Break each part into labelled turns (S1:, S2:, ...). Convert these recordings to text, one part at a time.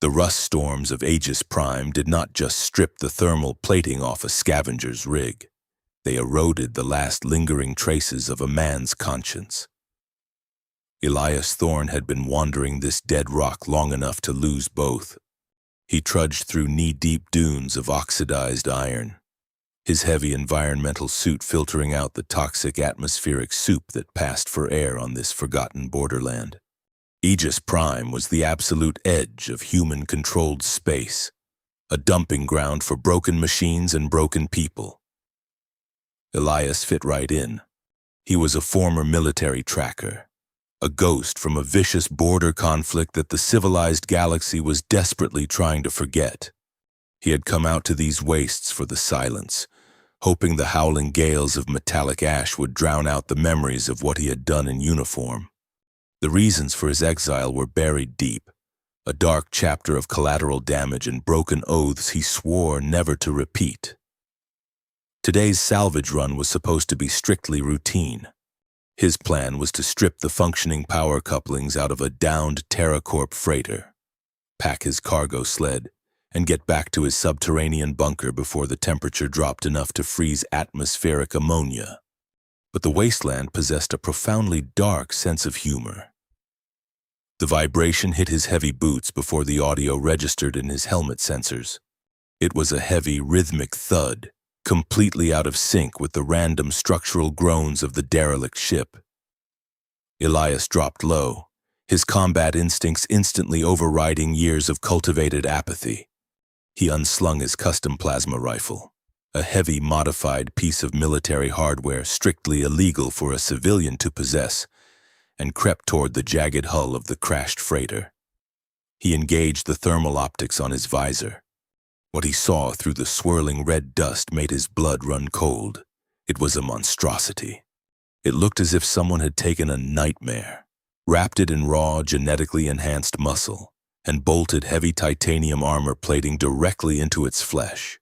S1: The rust storms of Aegis Prime did not just strip the thermal plating off a scavenger's rig. They eroded the last lingering traces of a man's conscience. Elias Thorne had been wandering this dead rock long enough to lose both. He trudged through knee-deep dunes of oxidized iron, his heavy environmental suit filtering out the toxic atmospheric soup that passed for air on this forgotten borderland. Aegis Prime was the absolute edge of human-controlled space, a dumping ground for broken machines and broken people. Elias fit right in. He was a former military tracker, a ghost from a vicious border conflict that the civilized galaxy was desperately trying to forget. He had come out to these wastes for the silence, hoping the howling gales of metallic ash would drown out the memories of what he had done in uniform. The reasons for his exile were buried deep, a dark chapter of collateral damage and broken oaths he swore never to repeat. Today's salvage run was supposed to be strictly routine. His plan was to strip the functioning power couplings out of a downed TerraCorp freighter, pack his cargo sled, and get back to his subterranean bunker before the temperature dropped enough to freeze atmospheric ammonia. But the wasteland possessed a profoundly dark sense of humor. The vibration hit his heavy boots before the audio registered in his helmet sensors. It was a heavy, rhythmic thud, completely out of sync with the random structural groans of the derelict ship. Elias dropped low, his combat instincts instantly overriding years of cultivated apathy. He unslung his custom plasma rifle, a heavy, modified piece of military hardware strictly illegal for a civilian to possess, and crept toward the jagged hull of the crashed freighter. He engaged the thermal optics on his visor. What he saw through the swirling red dust made his blood run cold. It was a monstrosity. It looked as if someone had taken a nightmare, wrapped it in raw, genetically enhanced muscle, and bolted heavy titanium armor plating directly into its flesh.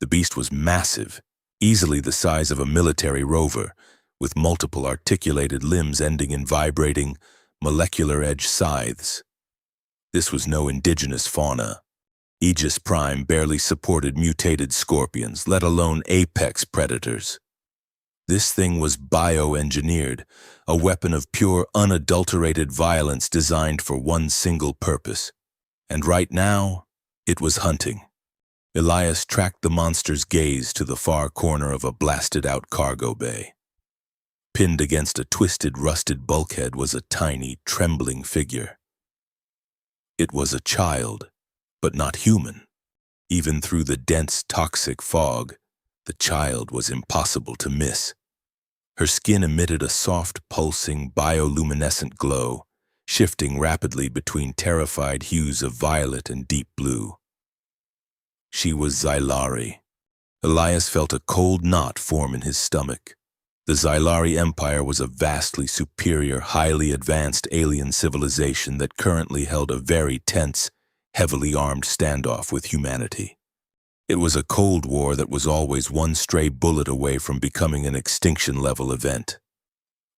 S1: The beast was massive, easily the size of a military rover, with multiple articulated limbs ending in vibrating, molecular-edge scythes. This was no indigenous fauna. Aegis Prime barely supported mutated scorpions, let alone apex predators. This thing was bioengineered, a weapon of pure, unadulterated violence designed for one single purpose. And right now, it was hunting. Elias tracked the monster's gaze to the far corner of a blasted-out cargo bay. Pinned against a twisted, rusted bulkhead was a tiny, trembling figure. It was a child, but not human. Even through the dense, toxic fog, the child was impossible to miss. Her skin emitted a soft, pulsing, bioluminescent glow, shifting rapidly between terrified hues of violet and deep blue. She was Xylari. Elias felt a cold knot form in his stomach. The Xylari Empire was a vastly superior, highly advanced alien civilization that currently held a very tense, heavily armed standoff with humanity. It was a Cold War that was always one stray bullet away from becoming an extinction-level event.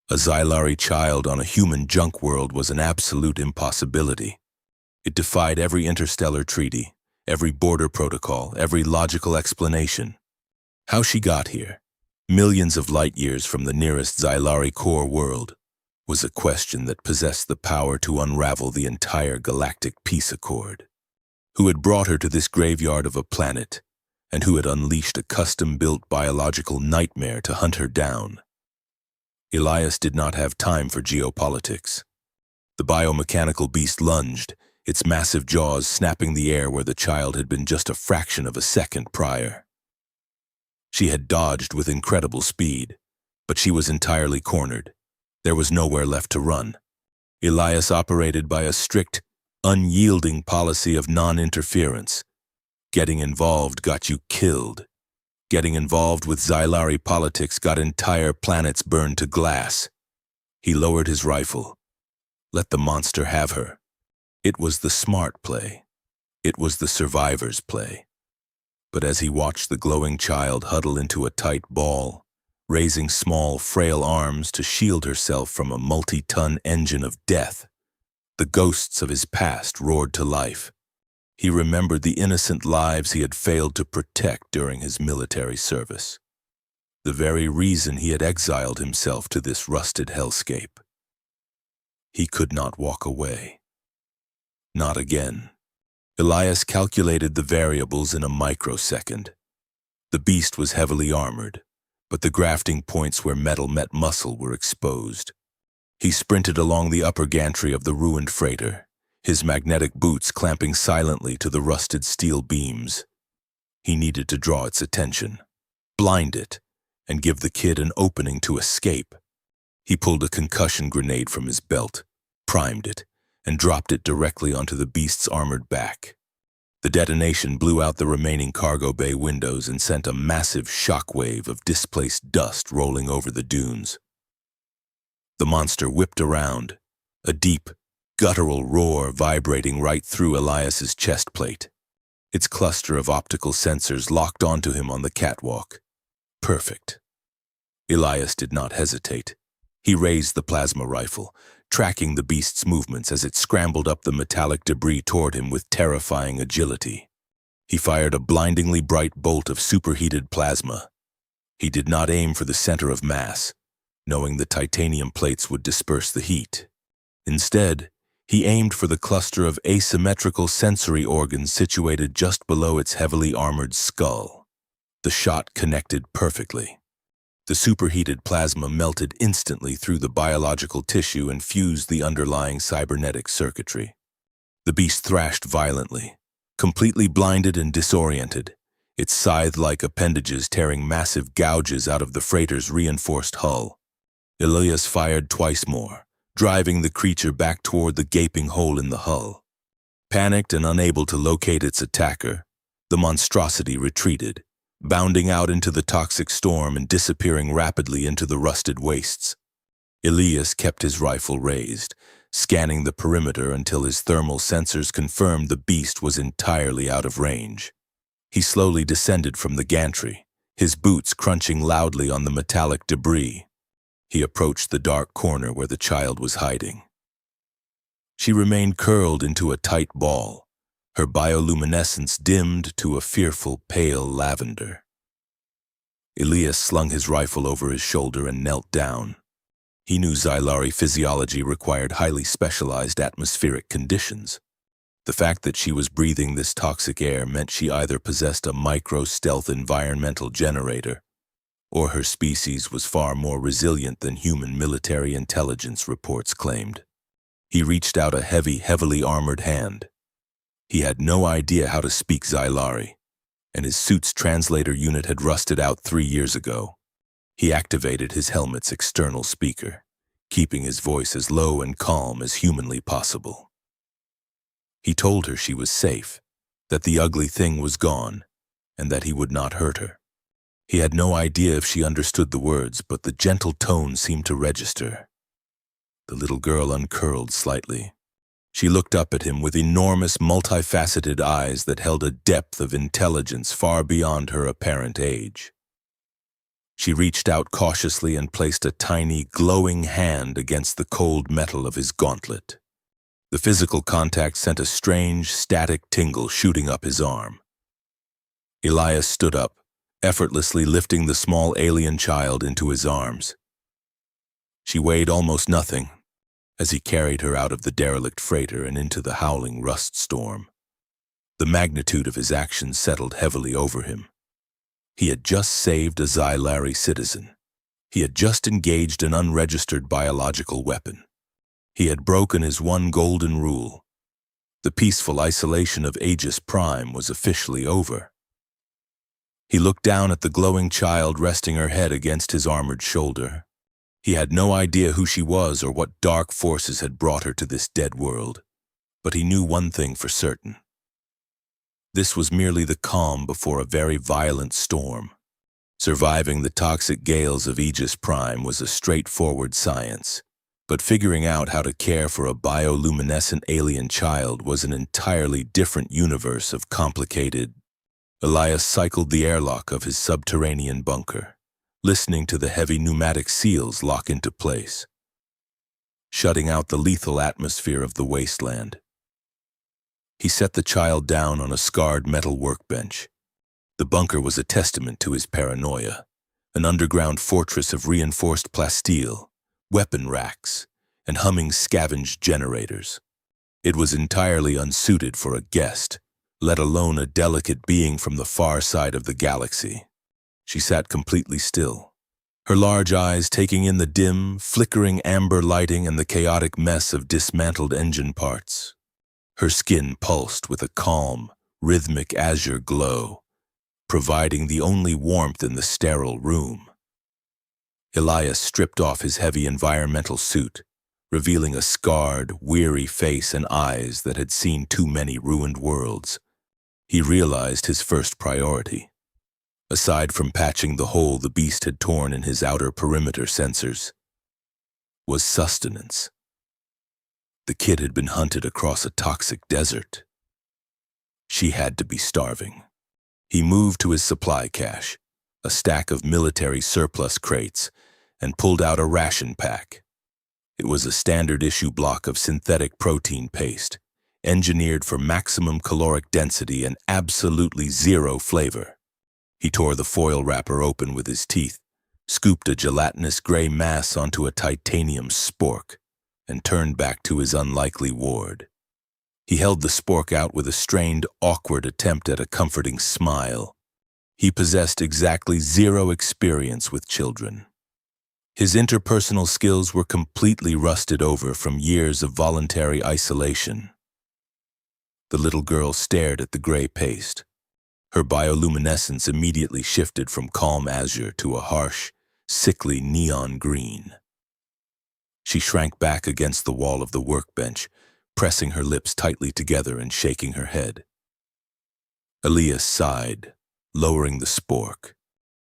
S1: A Xylari child on a human junk world was an absolute impossibility. It defied every interstellar treaty, every border protocol, every logical explanation. How she got here, millions of light years from the nearest Xylari core world, was a question that possessed the power to unravel the entire galactic peace accord. Who had brought her to this graveyard of a planet, and who had unleashed a custom-built biological nightmare to hunt her down? Elias did not have time for geopolitics. The biomechanical beast lunged, its massive jaws snapping the air where the child had been just a fraction of a second prior. She had dodged with incredible speed, but she was entirely cornered. There was nowhere left to run. Elias operated by a strict, unyielding policy of non-interference. Getting involved got you killed. Getting involved with Xylari politics got entire planets burned to glass. He lowered his rifle. Let the monster have her. It was the smart play. It was the survivor's play. But as he watched the glowing child huddle into a tight ball, raising small, frail arms to shield herself from a multi-ton engine of death, the ghosts of his past roared to life. He remembered the innocent lives he had failed to protect during his military service. The very reason he had exiled himself to this rusted hellscape. He could not walk away. Not again. Elias calculated the variables in a microsecond. The beast was heavily armored, but the grafting points where metal met muscle were exposed. He sprinted along the upper gantry of the ruined freighter, his magnetic boots clamping silently to the rusted steel beams. He needed to draw its attention, blind it, and give the kid an opening to escape. He pulled a concussion grenade from his belt, primed it, and dropped it directly onto the beast's armored back. The detonation blew out the remaining cargo bay windows and sent a massive shockwave of displaced dust rolling over the dunes. The monster whipped around, a deep, guttural roar vibrating right through Elias's chest plate. Its cluster of optical sensors locked onto him on the catwalk. Perfect. Elias did not hesitate. He raised the plasma rifle, tracking the beast's movements as it scrambled up the metallic debris toward him with terrifying agility. He fired a blindingly bright bolt of superheated plasma. He did not aim for the center of mass, knowing the titanium plates would disperse the heat. Instead, he aimed for the cluster of asymmetrical sensory organs situated just below its heavily armored skull. The shot connected perfectly. The superheated plasma melted instantly through the biological tissue and fused the underlying cybernetic circuitry. The beast thrashed violently, completely blinded and disoriented, its scythe-like appendages tearing massive gouges out of the freighter's reinforced hull. Elias fired twice more, driving the creature back toward the gaping hole in the hull. Panicked and unable to locate its attacker, the monstrosity retreated, bounding out into the toxic storm and disappearing rapidly into the rusted wastes. Elias kept his rifle raised, scanning the perimeter until his thermal sensors confirmed the beast was entirely out of range. He slowly descended from the gantry, his boots crunching loudly on the metallic debris. He approached the dark corner where the child was hiding. She remained curled into a tight ball, her bioluminescence dimmed to a fearful pale lavender. Elias slung his rifle over his shoulder and knelt down. He knew Xylari physiology required highly specialized atmospheric conditions. The fact that she was breathing this toxic air meant she either possessed a micro-stealth environmental generator, or her species was far more resilient than human military intelligence reports claimed. He reached out a heavily armored hand. He had no idea how to speak Xylari, and his suit's translator unit had rusted out 3 years ago. He activated his helmet's external speaker, keeping his voice as low and calm as humanly possible. He told her she was safe, that the ugly thing was gone, and that he would not hurt her. He had no idea if she understood the words, but the gentle tone seemed to register. The little girl uncurled slightly. She looked up at him with enormous, multifaceted eyes that held a depth of intelligence far beyond her apparent age. She reached out cautiously and placed a tiny, glowing hand against the cold metal of his gauntlet. The physical contact sent a strange, static tingle shooting up his arm. Elias stood up, effortlessly lifting the small alien child into his arms. She weighed almost nothing as he carried her out of the derelict freighter and into the howling rust storm. The magnitude of his actions settled heavily over him. He had just saved a Xylari citizen. He had just engaged an unregistered biological weapon. He had broken his one golden rule. The peaceful isolation of Aegis Prime was officially over. He looked down at the glowing child resting her head against his armored shoulder. He had no idea who she was or what dark forces had brought her to this dead world, but he knew one thing for certain. This was merely the calm before a very violent storm. Surviving the toxic gales of Aegis Prime was a straightforward science, but figuring out how to care for a bioluminescent alien child was an entirely different universe of complicated. Elias cycled the airlock of his subterranean bunker, listening to the heavy pneumatic seals lock into place, shutting out the lethal atmosphere of the wasteland. He set the child down on a scarred metal workbench. The bunker was a testament to his paranoia, an underground fortress of reinforced plasteel, weapon racks, and humming scavenge generators. It was entirely unsuited for a guest, let alone a delicate being from the far side of the galaxy. She sat completely still, her large eyes taking in the dim, flickering amber lighting and the chaotic mess of dismantled engine parts. Her skin pulsed with a calm, rhythmic azure glow, providing the only warmth in the sterile room. Elias stripped off his heavy environmental suit, revealing a scarred, weary face and eyes that had seen too many ruined worlds. He realized his first priority. Aside from patching the hole the beast had torn in his outer perimeter sensors, was sustenance. The kid had been hunted across a toxic desert. She had to be starving. He moved to his supply cache, a stack of military surplus crates, and pulled out a ration pack. It was a standard-issue block of synthetic protein paste, engineered for maximum caloric density and absolutely zero flavor. He tore the foil wrapper open with his teeth, scooped a gelatinous gray mass onto a titanium spork, and turned back to his unlikely ward. He held the spork out with a strained, awkward attempt at a comforting smile. He possessed exactly zero experience with children. His interpersonal skills were completely rusted over from years of voluntary isolation. The little girl stared at the gray paste. Her bioluminescence immediately shifted from calm azure to a harsh, sickly neon green. She shrank back against the wall of the workbench, pressing her lips tightly together and shaking her head. Elias sighed, lowering the spork.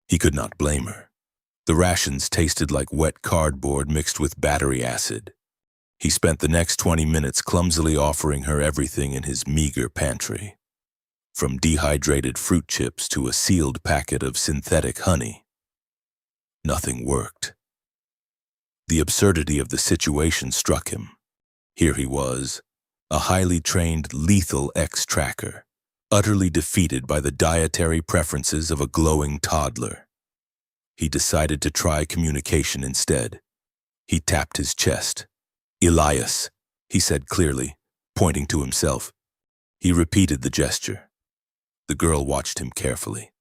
S1: He could not blame her. The rations tasted like wet cardboard mixed with battery acid. He spent the next 20 minutes clumsily offering her everything in his meager pantry, from dehydrated fruit chips to a sealed packet of synthetic honey. Nothing worked. The absurdity of the situation struck him. Here he was, a highly trained, lethal ex-tracker, utterly defeated by the dietary preferences of a glowing toddler. He decided to try communication instead. He tapped his chest. "Elias," he said clearly, pointing to himself. He repeated the gesture. The girl watched him carefully.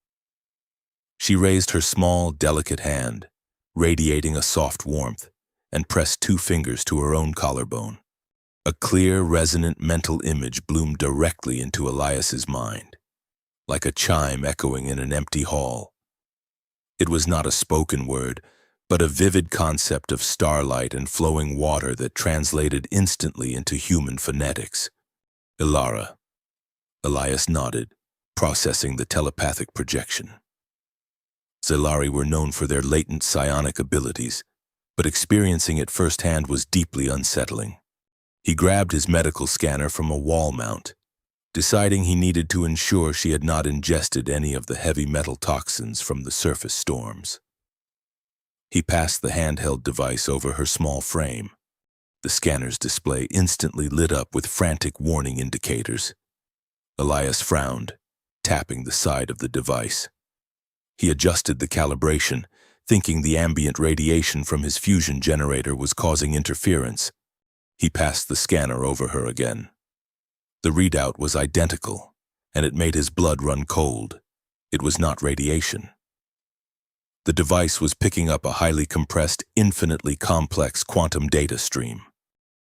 S1: She raised her small, delicate hand, radiating a soft warmth, and pressed 2 fingers to her own collarbone. A clear, resonant mental image bloomed directly into Elias's mind, like a chime echoing in an empty hall. It was not a spoken word, but a vivid concept of starlight and flowing water that translated instantly into human phonetics. Elara. Elias nodded, processing the telepathic projection. Zelari were known for their latent psionic abilities, but experiencing it firsthand was deeply unsettling. He grabbed his medical scanner from a wall mount, deciding he needed to ensure she had not ingested any of the heavy metal toxins from the surface storms. He passed the handheld device over her small frame. The scanner's display instantly lit up with frantic warning indicators. Elias frowned, tapping the side of the device. He adjusted the calibration, thinking the ambient radiation from his fusion generator was causing interference. He passed the scanner over her again. The readout was identical, and it made his blood run cold. It was not radiation. The device was picking up a highly compressed, infinitely complex quantum data stream.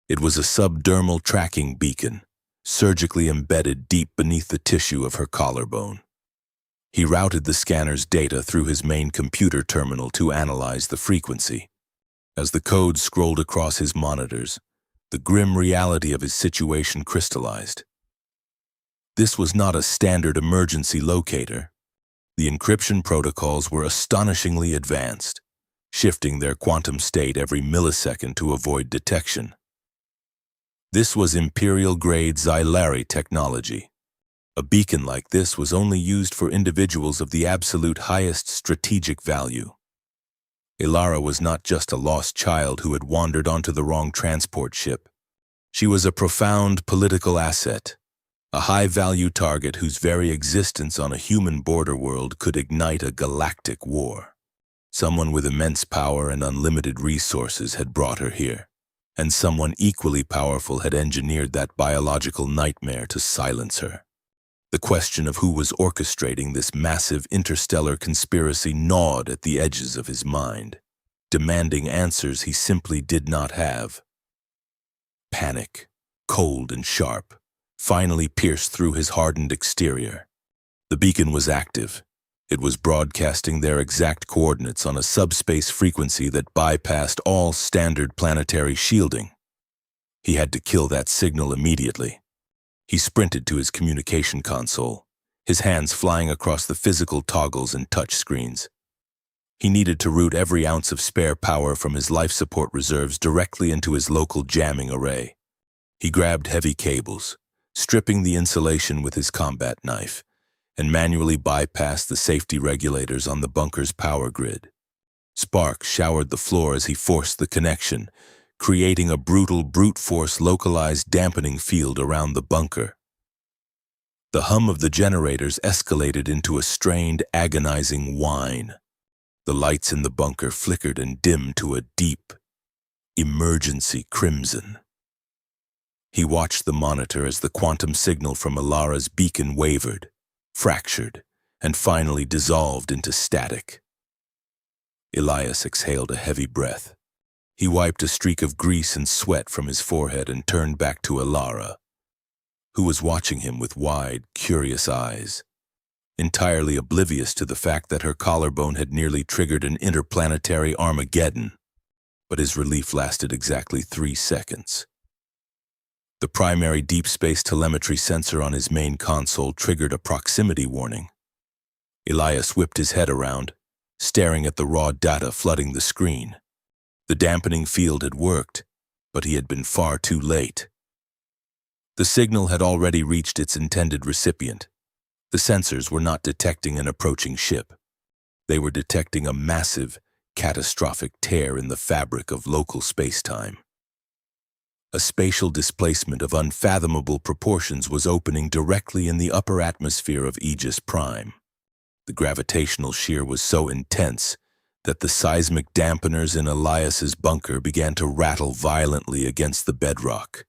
S1: It was a subdermal tracking beacon, surgically embedded deep beneath the tissue of her collarbone. He routed the scanner's data through his main computer terminal to analyze the frequency. As the code scrolled across his monitors, the grim reality of his situation crystallized. This was not a standard emergency locator. The encryption protocols were astonishingly advanced, shifting their quantum state every millisecond to avoid detection. This was Imperial-grade Xylari technology. A beacon like this was only used for individuals of the absolute highest strategic value. Elara was not just a lost child who had wandered onto the wrong transport ship. She was a profound political asset, A high-value target whose very existence on a human border world could ignite a galactic war. Someone with immense power and unlimited resources had brought her here, and someone equally powerful had engineered that biological nightmare to silence her. The question of who was orchestrating this massive interstellar conspiracy gnawed at the edges of his mind, demanding answers he simply did not have. Panic, cold and sharp, finally pierced through his hardened exterior. The beacon was active. It was broadcasting their exact coordinates on a subspace frequency that bypassed all standard planetary shielding. He had to kill that signal immediately. He sprinted to his communication console, his hands flying across the physical toggles and touchscreens. He needed to route every ounce of spare power from his life support reserves directly into his local jamming array. He grabbed heavy cables, stripping the insulation with his combat knife, and manually bypassed the safety regulators on the bunker's power grid. Sparks showered the floor as he forced the connection, creating a brutal brute force localized dampening field around the bunker. The hum of the generators escalated into a strained, agonizing whine. The lights in the bunker flickered and dimmed to a deep, emergency crimson. He watched the monitor as the quantum signal from Elara's beacon wavered, fractured, and finally dissolved into static. Elias exhaled a heavy breath. He wiped a streak of grease and sweat from his forehead and turned back to Elara, who was watching him with wide, curious eyes, entirely oblivious to the fact that her collarbone had nearly triggered an interplanetary Armageddon. But his relief lasted exactly 3 seconds. The primary deep space telemetry sensor on his main console triggered a proximity warning. Elias whipped his head around, staring at the raw data flooding the screen. The dampening field had worked, but he had been far too late. The signal had already reached its intended recipient. The sensors were not detecting an approaching ship. They were detecting a massive, catastrophic tear in the fabric of local space-time. A spatial displacement of unfathomable proportions was opening directly in the upper atmosphere of Aegis Prime. The gravitational shear was so intense that the seismic dampeners in Elias's bunker began to rattle violently against the bedrock.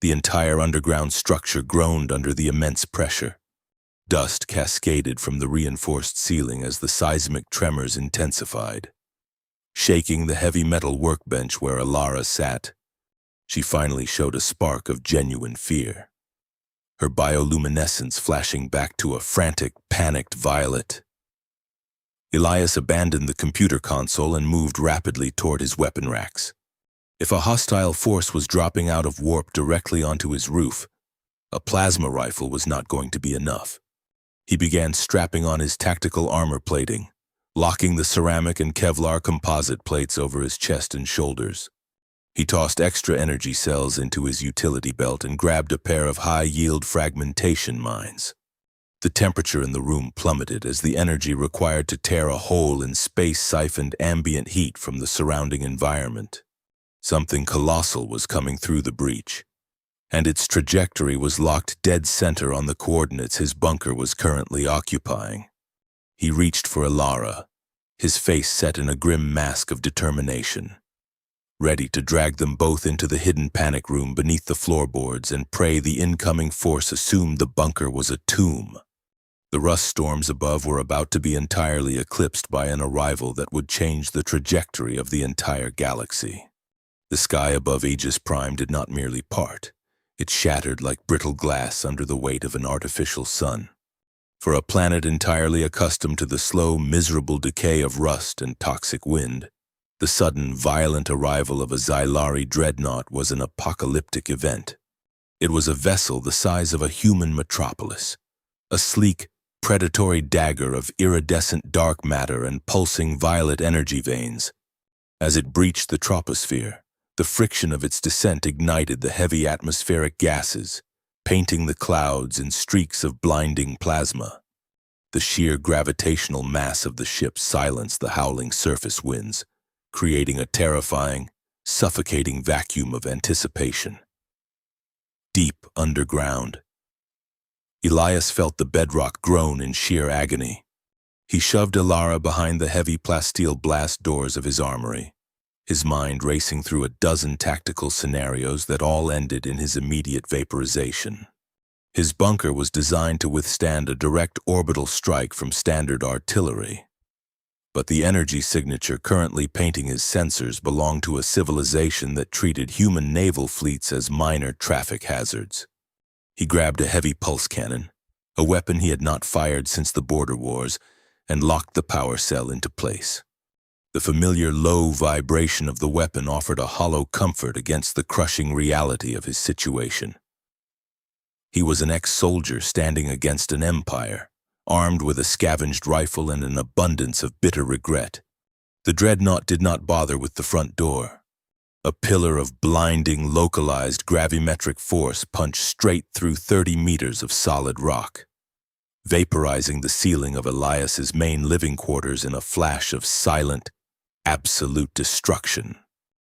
S1: The entire underground structure groaned under the immense pressure. Dust cascaded from the reinforced ceiling as the seismic tremors intensified. Shaking the heavy metal workbench where Elara sat, she finally showed a spark of genuine fear, her bioluminescence flashing back to a frantic, panicked violet. Elias abandoned the computer console and moved rapidly toward his weapon racks. If a hostile force was dropping out of warp directly onto his roof, a plasma rifle was not going to be enough. He began strapping on his tactical armor plating, locking the ceramic and Kevlar composite plates over his chest and shoulders. He tossed extra energy cells into his utility belt and grabbed a pair of high-yield fragmentation mines. The temperature in the room plummeted as the energy required to tear a hole in space siphoned ambient heat from the surrounding environment. Something colossal was coming through the breach, and its trajectory was locked dead center on the coordinates his bunker was currently occupying. He reached for Elara, his face set in a grim mask of determination, ready to drag them both into the hidden panic room beneath the floorboards and pray the incoming force assumed the bunker was a tomb. The rust storms above were about to be entirely eclipsed by an arrival that would change the trajectory of the entire galaxy. The sky above Aegis Prime did not merely part. It shattered like brittle glass under the weight of an artificial sun. For a planet entirely accustomed to the slow, miserable decay of rust and toxic wind, the sudden, violent arrival of a Xylari dreadnought was an apocalyptic event. It was a vessel the size of a human metropolis, a sleek, predatory dagger of iridescent dark matter and pulsing violet energy veins. As it breached the troposphere, the friction of its descent ignited the heavy atmospheric gases, painting the clouds in streaks of blinding plasma. The sheer gravitational mass of the ship silenced the howling surface winds, creating a terrifying, suffocating vacuum of anticipation. Deep underground, Elias felt the bedrock groan in sheer agony. He shoved Elara behind the heavy plasteel blast doors of his armory, his mind racing through a dozen tactical scenarios that all ended in his immediate vaporization. His bunker was designed to withstand a direct orbital strike from standard artillery. But the energy signature currently painting his sensors belonged to a civilization that treated human naval fleets as minor traffic hazards. He grabbed a heavy pulse cannon, a weapon he had not fired since the border wars, and locked the power cell into place. The familiar low vibration of the weapon offered a hollow comfort against the crushing reality of his situation. He was an ex-soldier standing against an empire, armed with a scavenged rifle and an abundance of bitter regret. The dreadnought did not bother with the front door. A pillar of blinding, localized gravimetric force punched straight through 30 meters of solid rock, vaporizing the ceiling of Elias's main living quarters in a flash of silent, absolute destruction.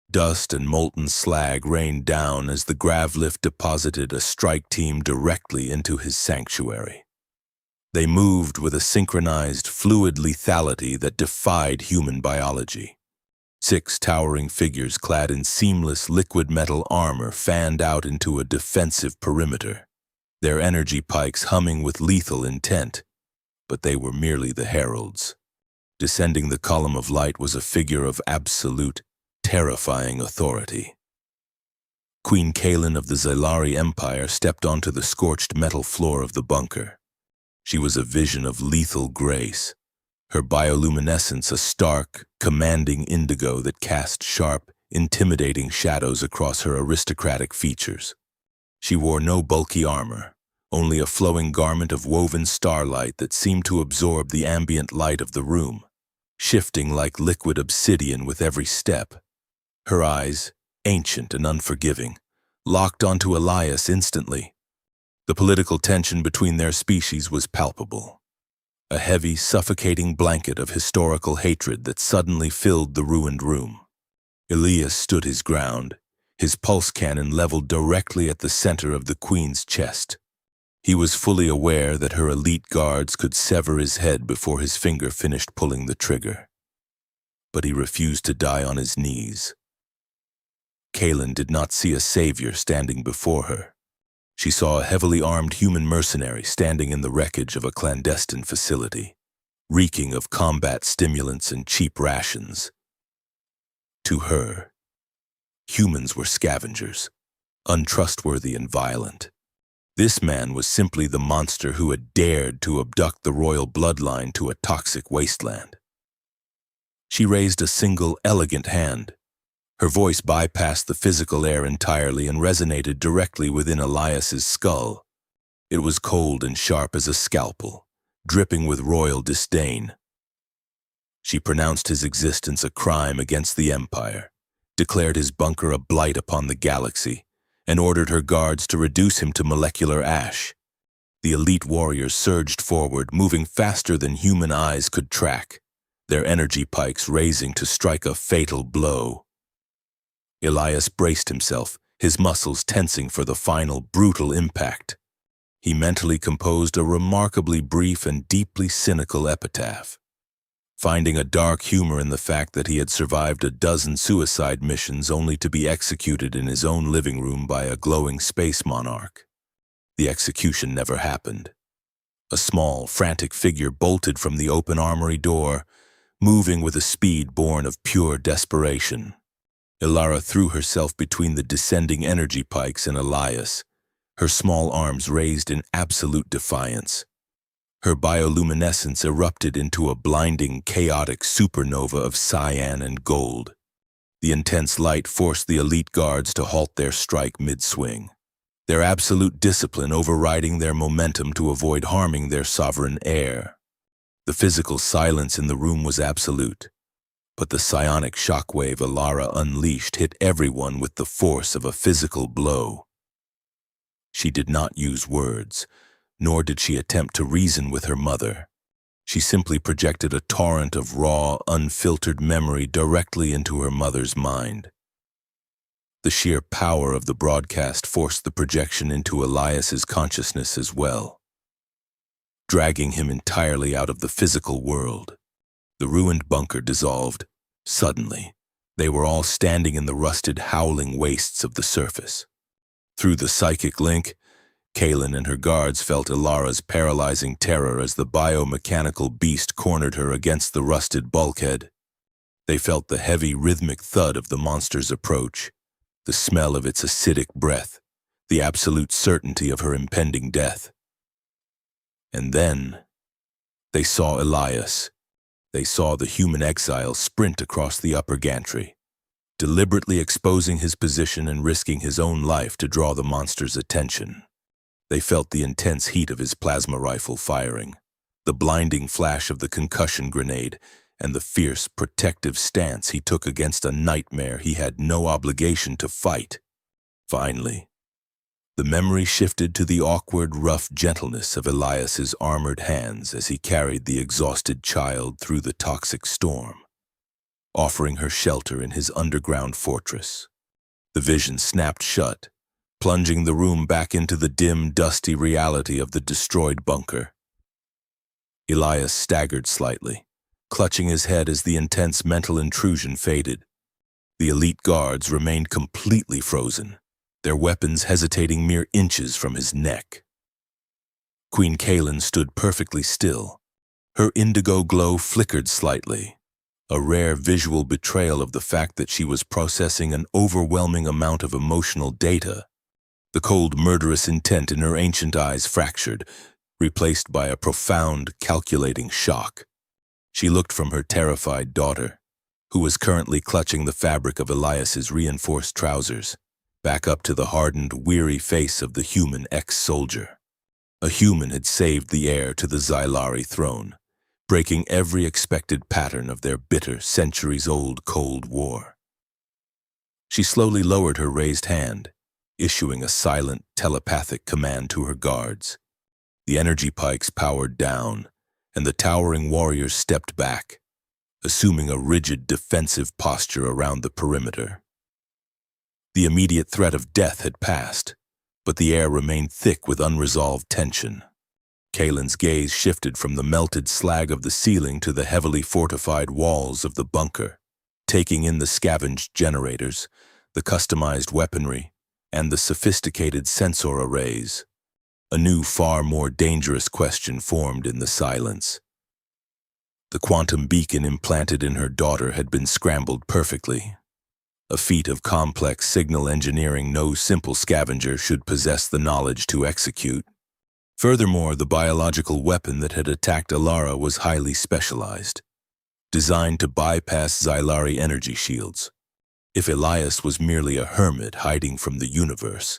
S1: Dust and molten slag rained down as the gravlift deposited a strike team directly into his sanctuary. They moved with a synchronized, fluid lethality that defied human biology. 6 towering figures clad in seamless liquid metal armor fanned out into a defensive perimeter, their energy pikes humming with lethal intent, but they were merely the heralds. Descending the column of light was a figure of absolute, terrifying authority. Queen Kaelin of the Xelari Empire stepped onto the scorched metal floor of the bunker. She was a vision of lethal grace, her bioluminescence a stark, commanding indigo that cast sharp, intimidating shadows across her aristocratic features. She wore no bulky armor, only a flowing garment of woven starlight that seemed to absorb the ambient light of the room, shifting like liquid obsidian with every step. Her eyes, ancient and unforgiving, locked onto Elias instantly. The political tension between their species was palpable, a heavy, suffocating blanket of historical hatred that suddenly filled the ruined room. Elias stood his ground, his pulse cannon leveled directly at the center of the queen's chest. He was fully aware that her elite guards could sever his head before his finger finished pulling the trigger. But he refused to die on his knees. Kaelin did not see a savior standing before her. She saw a heavily armed human mercenary standing in the wreckage of a clandestine facility, reeking of combat stimulants and cheap rations. To her, humans were scavengers, untrustworthy and violent. This man was simply the monster who had dared to abduct the royal bloodline to a toxic wasteland. She raised a single, elegant hand. Her voice bypassed the physical air entirely and resonated directly within Elias's skull. It was cold and sharp as a scalpel, dripping with royal disdain. She pronounced his existence a crime against the Empire, declared his bunker a blight upon the galaxy, and ordered her guards to reduce him to molecular ash. The elite warriors surged forward, moving faster than human eyes could track, their energy pikes raising to strike a fatal blow. Elias braced himself, his muscles tensing for the final, brutal impact. He mentally composed a remarkably brief and deeply cynical epitaph, finding a dark humor in the fact that he had survived a dozen suicide missions only to be executed in his own living room by a glowing space monarch. The execution never happened. A small, frantic figure bolted from the open armory door, moving with a speed born of pure desperation. Elara threw herself between the descending energy pikes and Elias, her small arms raised in absolute defiance. Her bioluminescence erupted into a blinding, chaotic supernova of cyan and gold. The intense light forced the elite guards to halt their strike mid-swing, their absolute discipline overriding their momentum to avoid harming their sovereign heir. The physical silence in the room was absolute, but the psionic shockwave Elara unleashed hit everyone with the force of a physical blow. She did not use words, nor did she attempt to reason with her mother. She simply projected a torrent of raw, unfiltered memory directly into her mother's mind. The sheer power of the broadcast forced the projection into Elias's consciousness as well. dragging him entirely out of the physical world. The ruined bunker dissolved. Suddenly, they were all standing in the rusted, howling wastes of the surface. Through the psychic link, Kaylin and her guards felt Elara's paralyzing terror as the biomechanical beast cornered her against the rusted bulkhead. They felt the heavy, rhythmic thud of the monster's approach, the smell of its acidic breath, the absolute certainty of her impending death. And then, they saw Elias. They saw the human exile sprint across the upper gantry, deliberately exposing his position and risking his own life to draw the monster's attention. They felt the intense heat of his plasma rifle firing, the blinding flash of the concussion grenade, and the fierce, protective stance he took against a nightmare he had no obligation to fight. Finally, the memory shifted to the awkward, rough gentleness of Elias's armored hands as he carried the exhausted child through the toxic storm, offering her shelter in his underground fortress. The vision snapped shut, plunging the room back into the dim, dusty reality of the destroyed bunker. Elias staggered slightly, clutching his head as the intense mental intrusion faded. The elite guards remained completely frozen, their weapons hesitating mere inches from his neck. Queen Kaylin stood perfectly still. Her indigo glow flickered slightly, a rare visual betrayal of the fact that she was processing an overwhelming amount of emotional data. The cold, murderous intent in her ancient eyes fractured, replaced by a profound, calculating shock. She looked from her terrified daughter, who was currently clutching the fabric of Elias's reinforced trousers, back up to the hardened, weary face of the human ex-soldier. A human had saved the heir to the Xylari throne, breaking every expected pattern of their bitter, centuries-old Cold War. She slowly lowered her raised hand, issuing a silent, telepathic command to her guards. The energy pikes powered down, and the towering warriors stepped back, assuming a rigid, defensive posture around the perimeter. The immediate threat of death had passed, but the air remained thick with unresolved tension. Kaylin's gaze shifted from the melted slag of the ceiling to the heavily fortified walls of the bunker, taking in the scavenged generators, the customized weaponry, and the sophisticated sensor arrays. A new, far more dangerous question formed in the silence. The quantum beacon implanted in her daughter had been scrambled perfectly, a feat of complex signal engineering no simple scavenger should possess the knowledge to execute. Furthermore, the biological weapon that had attacked Elara was highly specialized, designed to bypass Xylari energy shields. If Elias was merely a hermit hiding from the universe,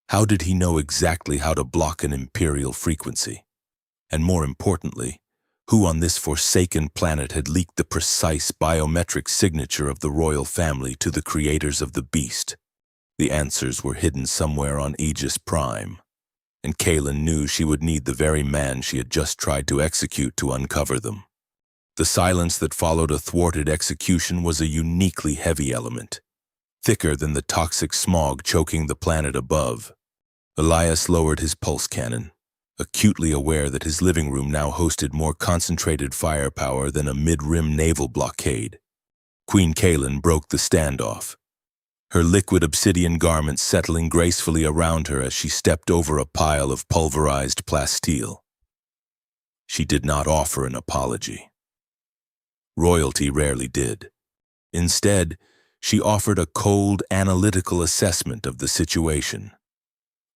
S1: how did he know exactly how to block an imperial frequency? And more importantly, who on this forsaken planet had leaked the precise biometric signature of the royal family to the creators of the beast? The answers were hidden somewhere on Aegis Prime, and Kaylin knew she would need the very man she had just tried to execute to uncover them. The silence that followed a thwarted execution was a uniquely heavy element, thicker than the toxic smog choking the planet above. Elias lowered his pulse cannon, acutely aware that his living room now hosted more concentrated firepower than a mid-rim naval blockade. Queen Kaylin broke the standoff, her liquid obsidian garments settling gracefully around her as she stepped over a pile of pulverized plasteel. She did not offer an apology. Royalty rarely did. Instead, she offered a cold, analytical assessment of the situation.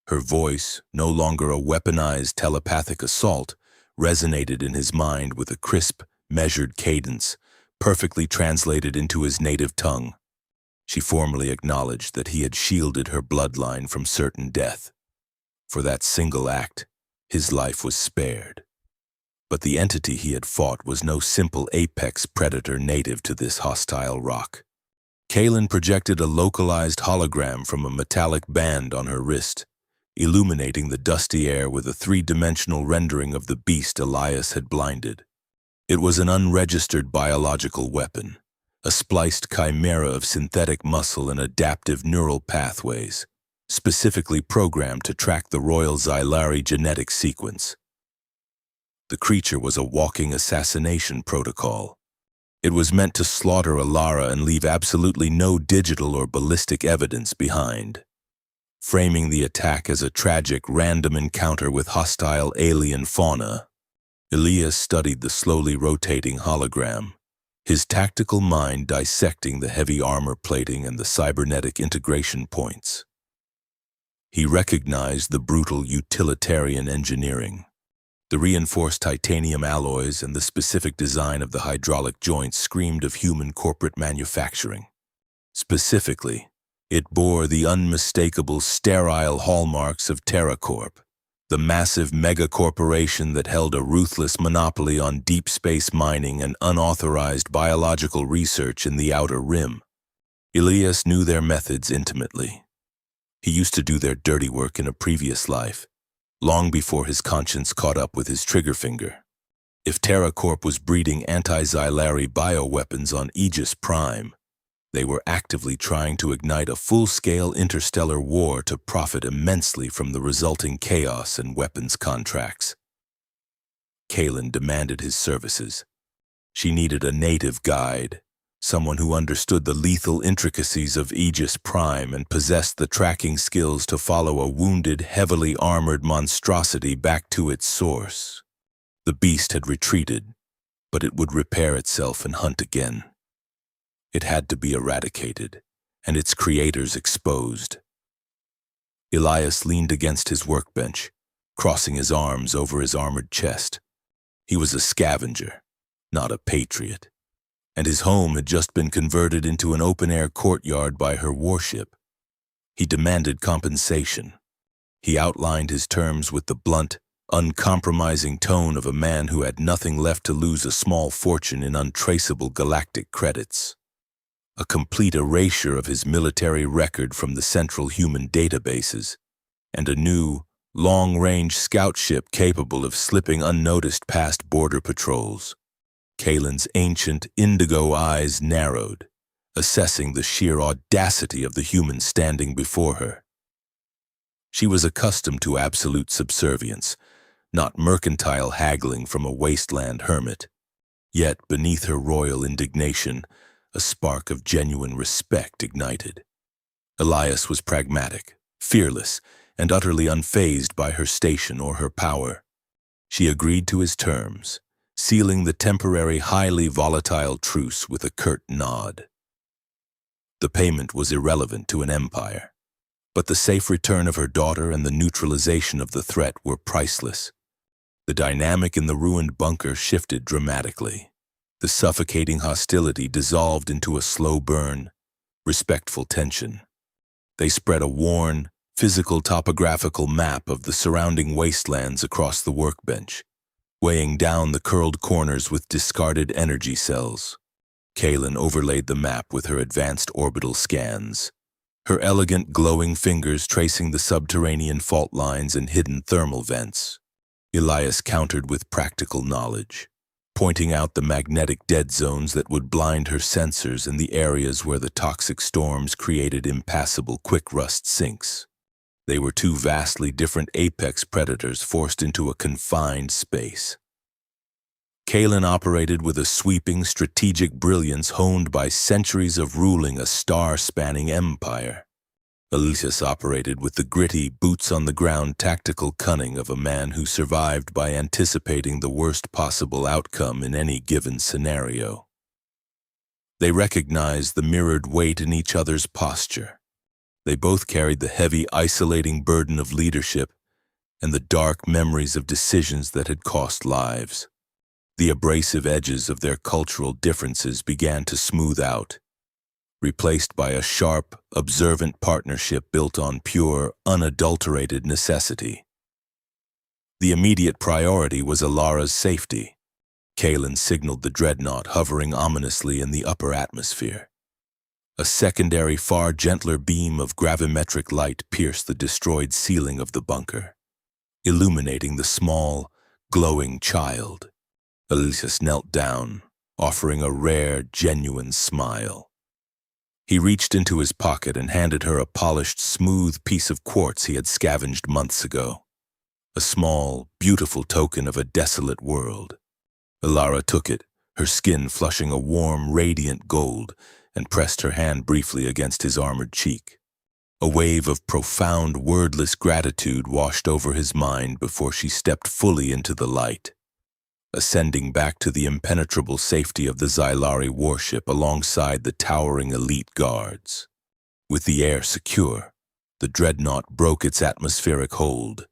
S1: Her voice, no longer a weaponized telepathic assault, resonated in his mind with a crisp, measured cadence, perfectly translated into his native tongue. She formally acknowledged that he had shielded her bloodline from certain death. For that single act, his life was spared. But the entity he had fought was no simple apex predator native to this hostile rock. Kaylin projected a localized hologram from a metallic band on her wrist, illuminating the dusty air with a three-dimensional rendering of the beast Elias had blinded. It was an unregistered biological weapon, a spliced chimera of synthetic muscle and adaptive neural pathways, specifically programmed to track the royal Xylari genetic sequence. The creature was a walking assassination protocol. It was meant to slaughter Elara and leave absolutely no digital or ballistic evidence behind. Framing the attack as a tragic, random encounter with hostile alien fauna, Elias studied the slowly rotating hologram, his tactical mind dissecting the heavy armor plating and the cybernetic integration points. He recognized the brutal utilitarian engineering. The reinforced titanium alloys and the specific design of the hydraulic joints screamed of human corporate manufacturing. Specifically, it bore the unmistakable sterile hallmarks of TerraCorp, the massive megacorporation that held a ruthless monopoly on deep space mining and unauthorized biological research in the Outer Rim. Elias knew their methods intimately. He used to do their dirty work in a previous life, long before his conscience caught up with his trigger finger. If TerraCorp was breeding anti-Xylari bioweapons on Aegis Prime, they were actively trying to ignite a full-scale interstellar war to profit immensely from the resulting chaos and weapons contracts. Kaylin demanded his services. She needed a native guide, someone who understood the lethal intricacies of Aegis Prime and possessed the tracking skills to follow a wounded, heavily armored monstrosity back to its source. The beast had retreated, but it would repair itself and hunt again. It had to be eradicated, and its creators exposed. Elias leaned against his workbench, crossing his arms over his armored chest. He was a scavenger, not a patriot, and his home had just been converted into an open-air courtyard by her warship. He demanded compensation. He outlined his terms with the blunt, uncompromising tone of a man who had nothing left to lose a small fortune in untraceable galactic credits. A complete erasure of his military record from the central human databases, and a new, long-range scout ship capable of slipping unnoticed past border patrols. Kaylin's ancient, indigo eyes narrowed, assessing the sheer audacity of the human standing before her. She was accustomed to absolute subservience, not mercantile haggling from a wasteland hermit. Yet, beneath her royal indignation, a spark of genuine respect ignited. Elias was pragmatic, fearless, and utterly unfazed by her station or her power. She agreed to his terms, sealing the temporary, highly volatile truce with a curt nod. The payment was irrelevant to an empire, but the safe return of her daughter and the neutralization of the threat were priceless. The dynamic in the ruined bunker shifted dramatically. The suffocating hostility dissolved into a slow burn, respectful tension. They spread a worn, physical topographical map of the surrounding wastelands across the workbench, weighing down the curled corners with discarded energy cells. Kaylin overlaid the map with her advanced orbital scans, her elegant glowing fingers tracing the subterranean fault lines and hidden thermal vents. Elias countered with practical knowledge, pointing out the magnetic dead zones that would blind her sensors and the areas where the toxic storms created impassable quick-rust sinks. They were two vastly different apex predators forced into a confined space. Kaylin operated with a sweeping, strategic brilliance honed by centuries of ruling a star-spanning empire. Elias operated with the gritty, boots-on-the-ground tactical cunning of a man who survived by anticipating the worst possible outcome in any given scenario. They recognized the mirrored weight in each other's posture. They both carried the heavy, isolating burden of leadership and the dark memories of decisions that had cost lives. The abrasive edges of their cultural differences began to smooth out, replaced by a sharp, observant partnership built on pure, unadulterated necessity. The immediate priority was Elara's safety. Kaylin signaled the dreadnought hovering ominously in the upper atmosphere. A secondary, far gentler beam of gravimetric light pierced the destroyed ceiling of the bunker, illuminating the small, glowing child. Elias knelt down, offering a rare, genuine smile. He reached into his pocket and handed her a polished, smooth piece of quartz he had scavenged months ago. a small, beautiful token of a desolate world. Elara took it, her skin flushing a warm, radiant gold, and pressed her hand briefly against his armored cheek. A wave of profound, wordless gratitude washed over his mind before she stepped fully into the light, ascending back to the impenetrable safety of the Xylari warship alongside the towering elite guards. With the air secure, the dreadnought broke its atmospheric hold,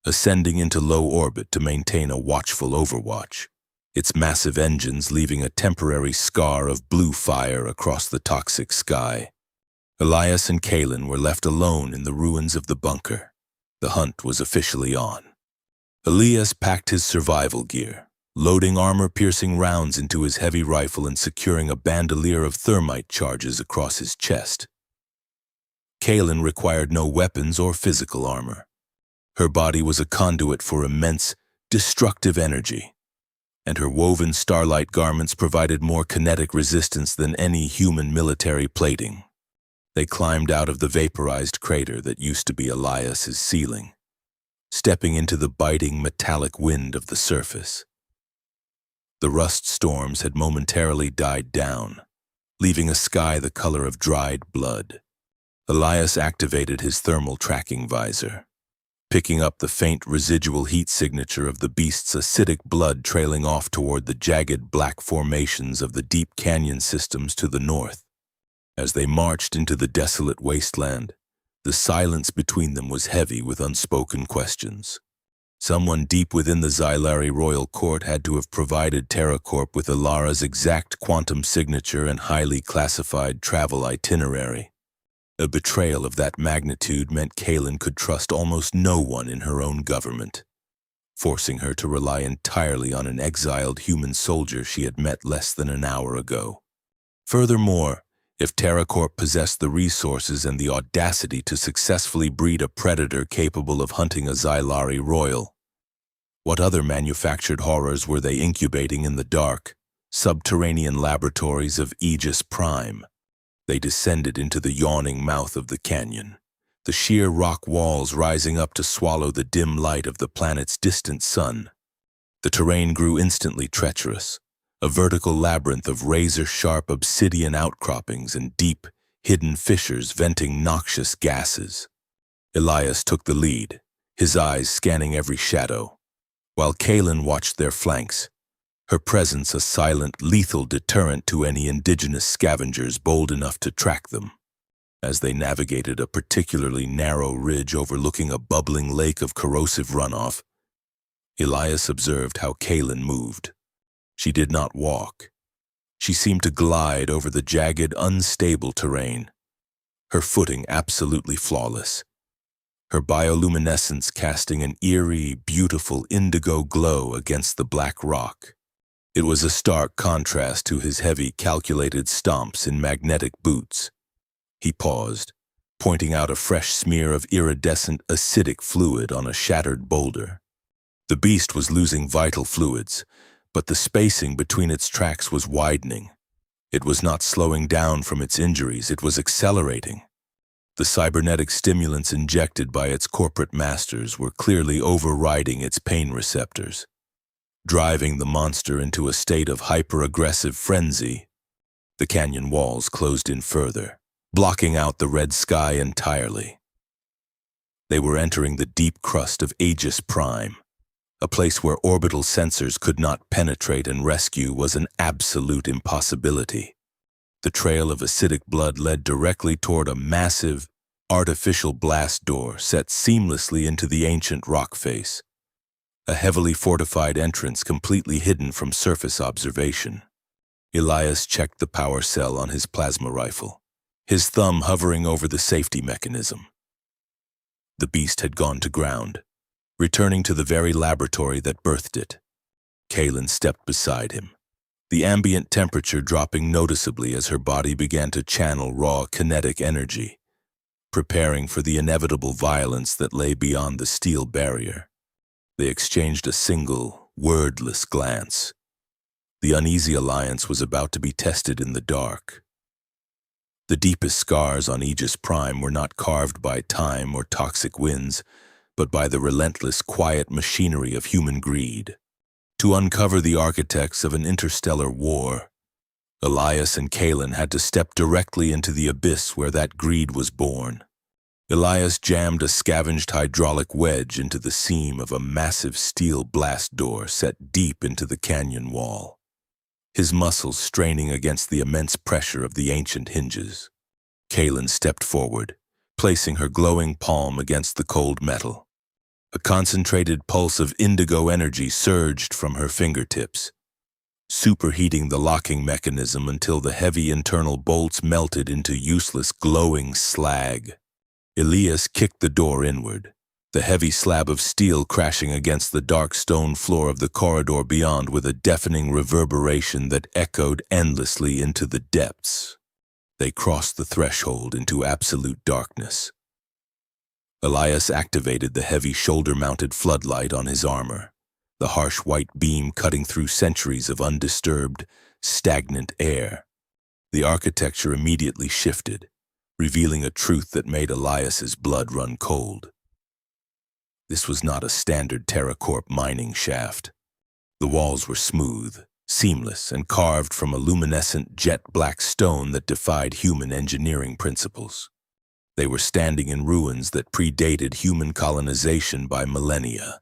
S1: ascending into low orbit to maintain a watchful overwatch, its massive engines leaving a temporary scar of blue fire across the toxic sky. Elias and Kalen were left alone in the ruins of the bunker. The hunt was officially on. Elias packed his survival gear, loading armor-piercing rounds into his heavy rifle and securing a bandolier of thermite charges across his chest. Kalen required no weapons or physical armor. Her body was a conduit for immense, destructive energy, and her woven starlight garments provided more kinetic resistance than any human military plating. They climbed out of the vaporized crater that used to be Elias's ceiling, stepping into the biting metallic wind of the surface. The rust storms had momentarily died down, leaving a sky the color of dried blood. Elias activated his thermal tracking visor, picking up the faint residual heat signature of the beast's acidic blood trailing off toward the jagged black formations of the deep canyon systems to the north. As they marched into the desolate wasteland, the silence between them was heavy with unspoken questions. Someone deep within the Xylari royal court had to have provided TerraCorp with Elara's exact quantum signature and highly classified travel itinerary. A betrayal of that magnitude meant Kalen could trust almost no one in her own government, forcing her to rely entirely on an exiled human soldier she had met less than an hour ago. Furthermore, if TerraCorp possessed the resources and the audacity to successfully breed a predator capable of hunting a Xylari royal, what other manufactured horrors were they incubating in the dark, subterranean laboratories of Aegis Prime? They descended into the yawning mouth of the canyon, the sheer rock walls rising up to swallow the dim light of the planet's distant sun. The terrain grew instantly treacherous, a vertical labyrinth of razor-sharp obsidian outcroppings and deep, hidden fissures venting noxious gases. Elias took the lead, his eyes scanning every shadow, while Kalen watched their flanks, her presence a silent, lethal deterrent to any indigenous scavengers bold enough to track them. As they navigated a particularly narrow ridge overlooking a bubbling lake of corrosive runoff, Elias observed how Kalen moved. She did not walk. She seemed to glide over the jagged, unstable terrain, her footing absolutely flawless, her bioluminescence casting an eerie, beautiful indigo glow against the black rock. It was a stark contrast to his heavy, calculated stomps in magnetic boots. He paused, pointing out a fresh smear of iridescent, acidic fluid on a shattered boulder. The beast was losing vital fluids, but the spacing between its tracks was widening. It was not slowing down from its injuries, it was accelerating. The cybernetic stimulants injected by its corporate masters were clearly overriding its pain receptors, driving the monster into a state of hyper-aggressive frenzy. The canyon walls closed in further, blocking out the red sky entirely. They were entering the deep crust of Aegis Prime. A place where orbital sensors could not penetrate and rescue was an absolute impossibility. The trail of acidic blood led directly toward a massive, artificial blast door set seamlessly into the ancient rock face, a heavily fortified entrance completely hidden from surface observation. Elias checked the power cell on his plasma rifle, his thumb hovering over the safety mechanism. The beast had gone to ground, returning to the very laboratory that birthed it. Kalen stepped beside him, the ambient temperature dropping noticeably as her body began to channel raw kinetic energy, preparing for the inevitable violence that lay beyond the steel barrier. They exchanged a single, wordless glance. The uneasy alliance was about to be tested in the dark. The deepest scars on Aegis Prime were not carved by time or toxic winds, but by the relentless, quiet machinery of human greed. To uncover the architects of an interstellar war, Elias and Kalen had to step directly into the abyss where that greed was born. Elias jammed a scavenged hydraulic wedge into the seam of a massive steel blast door set deep into the canyon wall, his muscles straining against the immense pressure of the ancient hinges. Kalen stepped forward, placing her glowing palm against the cold metal. A concentrated pulse of indigo energy surged from her fingertips, superheating the locking mechanism until the heavy internal bolts melted into useless glowing slag. Elias kicked the door inward, the heavy slab of steel crashing against the dark stone floor of the corridor beyond with a deafening reverberation that echoed endlessly into the depths. They crossed the threshold into absolute darkness. Elias activated the heavy shoulder-mounted floodlight on his armor, the harsh white beam cutting through centuries of undisturbed, stagnant air. The architecture immediately shifted, revealing a truth that made Elias's blood run cold. This was not a standard TerraCorp mining shaft. The walls were smooth, seamless, and carved from a luminescent jet-black stone that defied human engineering principles. They were standing in ruins that predated human colonization by millennia.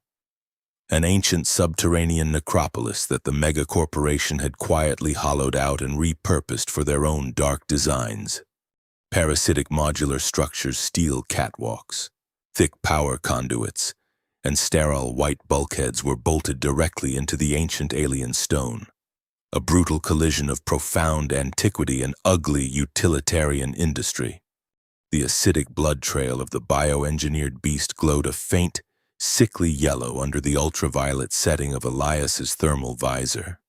S1: An ancient subterranean necropolis that the megacorporation had quietly hollowed out and repurposed for their own dark designs. Parasitic modular structures, steel catwalks, thick power conduits, and sterile white bulkheads were bolted directly into the ancient alien stone. A brutal collision of profound antiquity and ugly utilitarian industry. The acidic blood trail of the bioengineered beast glowed a faint, sickly yellow under the ultraviolet setting of Elias's thermal visor.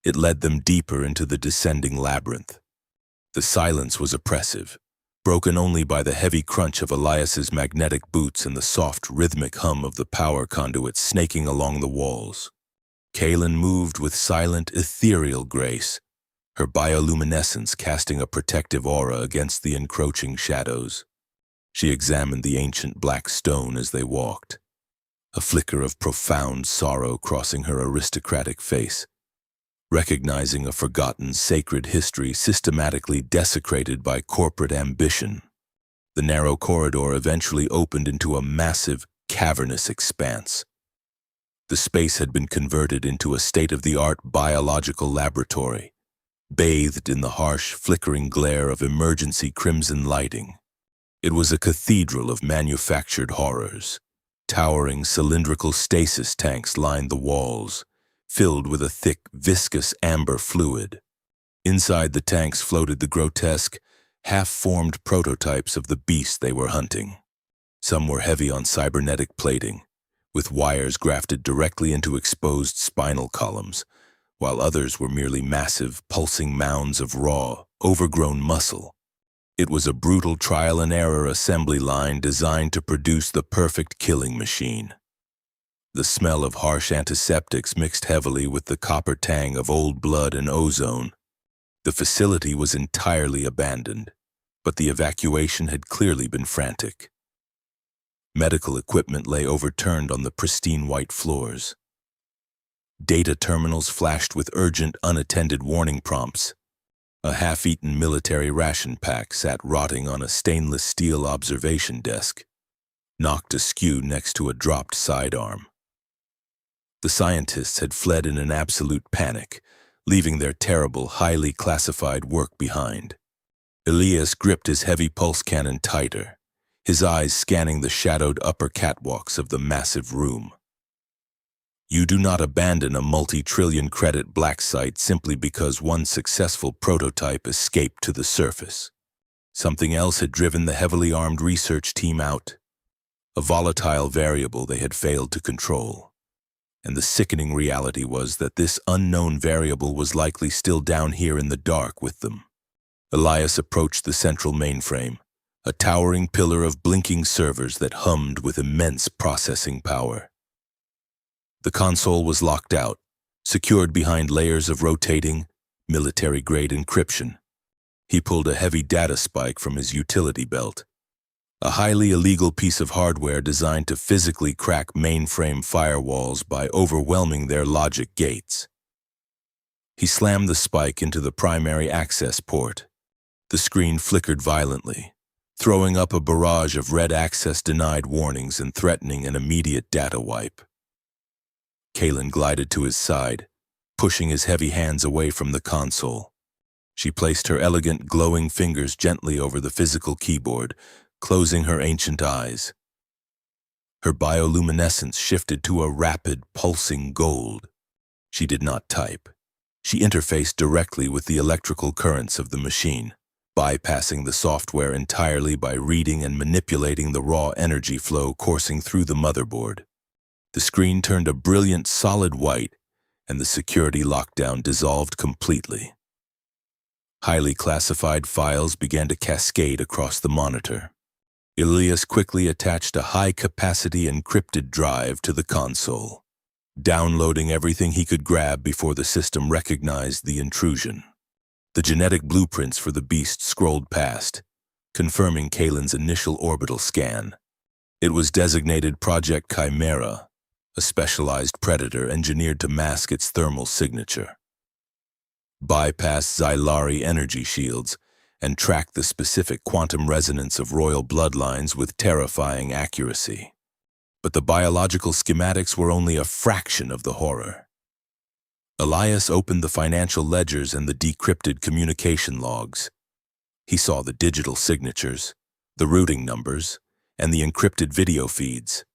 S1: It led them deeper into the descending labyrinth. The silence was oppressive, broken only by the heavy crunch of Elias's magnetic boots and the soft, rhythmic hum of the power conduits snaking along the walls. Kalen moved with silent, ethereal grace, her bioluminescence casting a protective aura against the encroaching shadows. She examined the ancient black stone as they walked, a flicker of profound sorrow crossing her aristocratic face, recognizing a forgotten sacred history systematically desecrated by corporate ambition. The narrow corridor eventually opened into a massive, cavernous expanse. The space had been converted into a state-of-the-art biological laboratory, bathed in the harsh, flickering glare of emergency crimson lighting. It was a cathedral of manufactured horrors. Towering cylindrical stasis tanks lined the walls, filled with a thick, viscous amber fluid. Inside the tanks floated the grotesque, half-formed prototypes of the beast they were hunting. Some were heavy on cybernetic plating, with wires grafted directly into exposed spinal columns, while others were merely massive, pulsing mounds of raw, overgrown muscle. It was a brutal trial-and-error assembly line designed to produce the perfect killing machine. The smell of harsh antiseptics mixed heavily with the copper tang of old blood and ozone. The facility was entirely abandoned, but the evacuation had clearly been frantic. Medical equipment lay overturned on the pristine white floors. Data terminals flashed with urgent, unattended warning prompts. A half-eaten military ration pack sat rotting on a stainless steel observation desk, knocked askew next to a dropped sidearm. The scientists had fled in an absolute panic, leaving their terrible, highly classified work behind. Elias gripped his heavy pulse cannon tighter, his eyes scanning the shadowed upper catwalks of the massive room. You do not abandon a multi-trillion credit black site simply because one successful prototype escaped to the surface. Something else had driven the heavily armed research team out, a volatile variable they had failed to control. And the sickening reality was that this unknown variable was likely still down here in the dark with them. Elias approached the central mainframe, a towering pillar of blinking servers that hummed with immense processing power. The console was locked out, secured behind layers of rotating, military-grade encryption. He pulled a heavy data spike from his utility belt. a highly illegal piece of hardware designed to physically crack mainframe firewalls by overwhelming their logic gates. He slammed the spike into the primary access port. The screen flickered violently, throwing up a barrage of red access denied warnings and threatening an immediate data wipe. Kaylin glided to his side, pushing his heavy hands away from the console. She placed her elegant, glowing fingers gently over the physical keyboard, closing her ancient eyes. Her bioluminescence shifted to a rapid, pulsing gold. She did not type. She interfaced directly with the electrical currents of the machine, bypassing the software entirely by reading and manipulating the raw energy flow coursing through the motherboard. The screen turned a brilliant solid white, and the security lockdown dissolved completely. Highly classified files began to cascade across the monitor. Elias quickly attached a high-capacity encrypted drive to the console, downloading everything he could grab before the system recognized the intrusion. The genetic blueprints for the beast scrolled past, confirming Kaylin's initial orbital scan. It was designated Project Chimera, a specialized predator engineered to mask its thermal signature, bypass Xylari energy shields, and track the specific quantum resonance of royal bloodlines with terrifying accuracy. But the biological schematics were only a fraction of the horror. Elias opened the financial ledgers and the decrypted communication logs. He saw the digital signatures, the routing numbers, and the encrypted video feeds.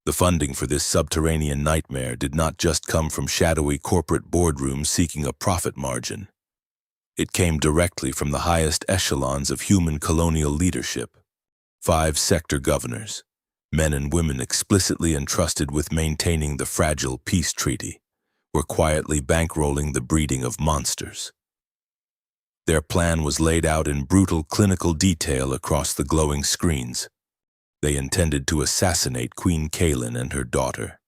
S1: The funding for this subterranean nightmare did not just come from shadowy corporate boardrooms seeking a profit margin. It came directly from the highest echelons of human colonial leadership. 5 sector governors, men and women explicitly entrusted with maintaining the fragile peace treaty, were quietly bankrolling the breeding of monsters. Their plan was laid out in brutal clinical detail across the glowing screens. They intended to assassinate Queen Kaylin and her daughter,